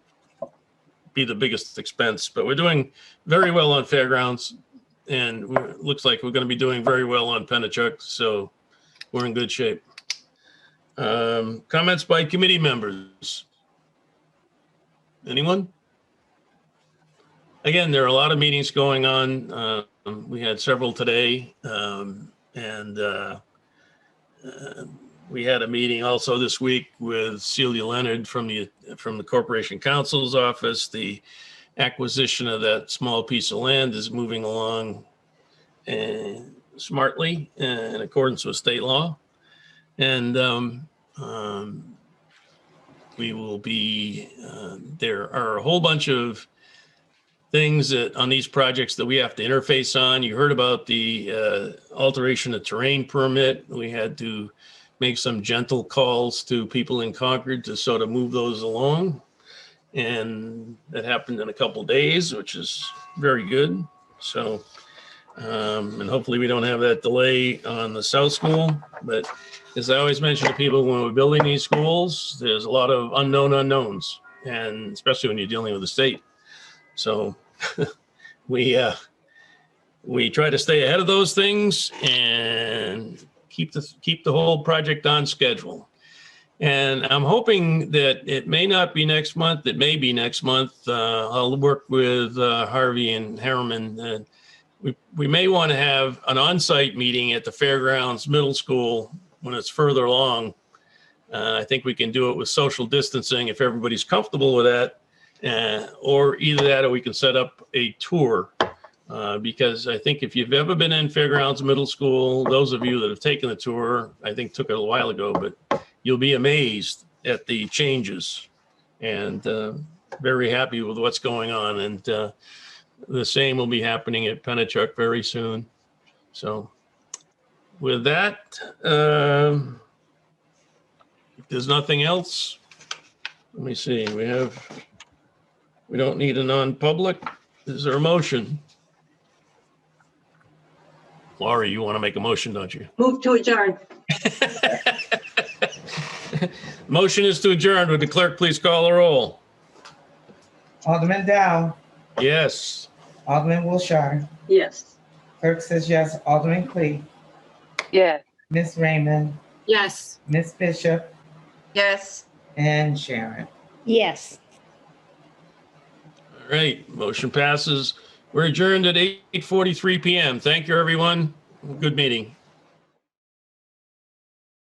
be the biggest expense. But we're doing very well on Fairgrounds, and it looks like we're going to be doing very well on Pennachuck. So we're in good shape. Comments by committee members? Anyone? Again, there are a lot of meetings going on. We had several today, and we had a meeting also this week with Celia Leonard from the Corporation Counsel's office. The acquisition of that small piece of land is moving along smartly in accordance with state law, and we will be. There are a whole bunch of things that on these projects that we have to interface on. You heard about the alteration of terrain permit. We had to make some gentle calls to people in Concord to sort of move those along. And that happened in a couple of days, which is very good. So, and hopefully we don't have that delay on the South School. But as I always mention to people, when we're building these schools, there's a lot of unknown unknowns, and especially when you're dealing with the state. So we try to stay ahead of those things and keep the whole project on schedule. And I'm hoping that it may not be next month. It may be next month. I'll work with Harvey and Harriman. We may want to have an on-site meeting at the Fairgrounds Middle School when it's further along. I think we can do it with social distancing if everybody's comfortable with that. Or either that or we can set up a tour because I think if you've ever been in Fairgrounds Middle School, those of you that have taken the tour, I think took it a while ago, but you'll be amazed at the changes and very happy with what's going on. And the same will be happening at Pennachuck very soon. So with that, if there's nothing else, let me see, we don't need a non-public. Is there a motion? Laurie, you want to make a motion, don't you? Move to adjourn. Motion is to adjourn. Would the clerk please call the roll? Alderman Dow, Yes. Alderman Wilshire, Yes. clerk says yes. Alderman Clee, Yes. Miss Raymond, Yes. Miss Bishop, Yes. and Sharon. Yes. All right, motion passes. We're adjourned at 8:43 p.m. Thank you, everyone. Good meeting.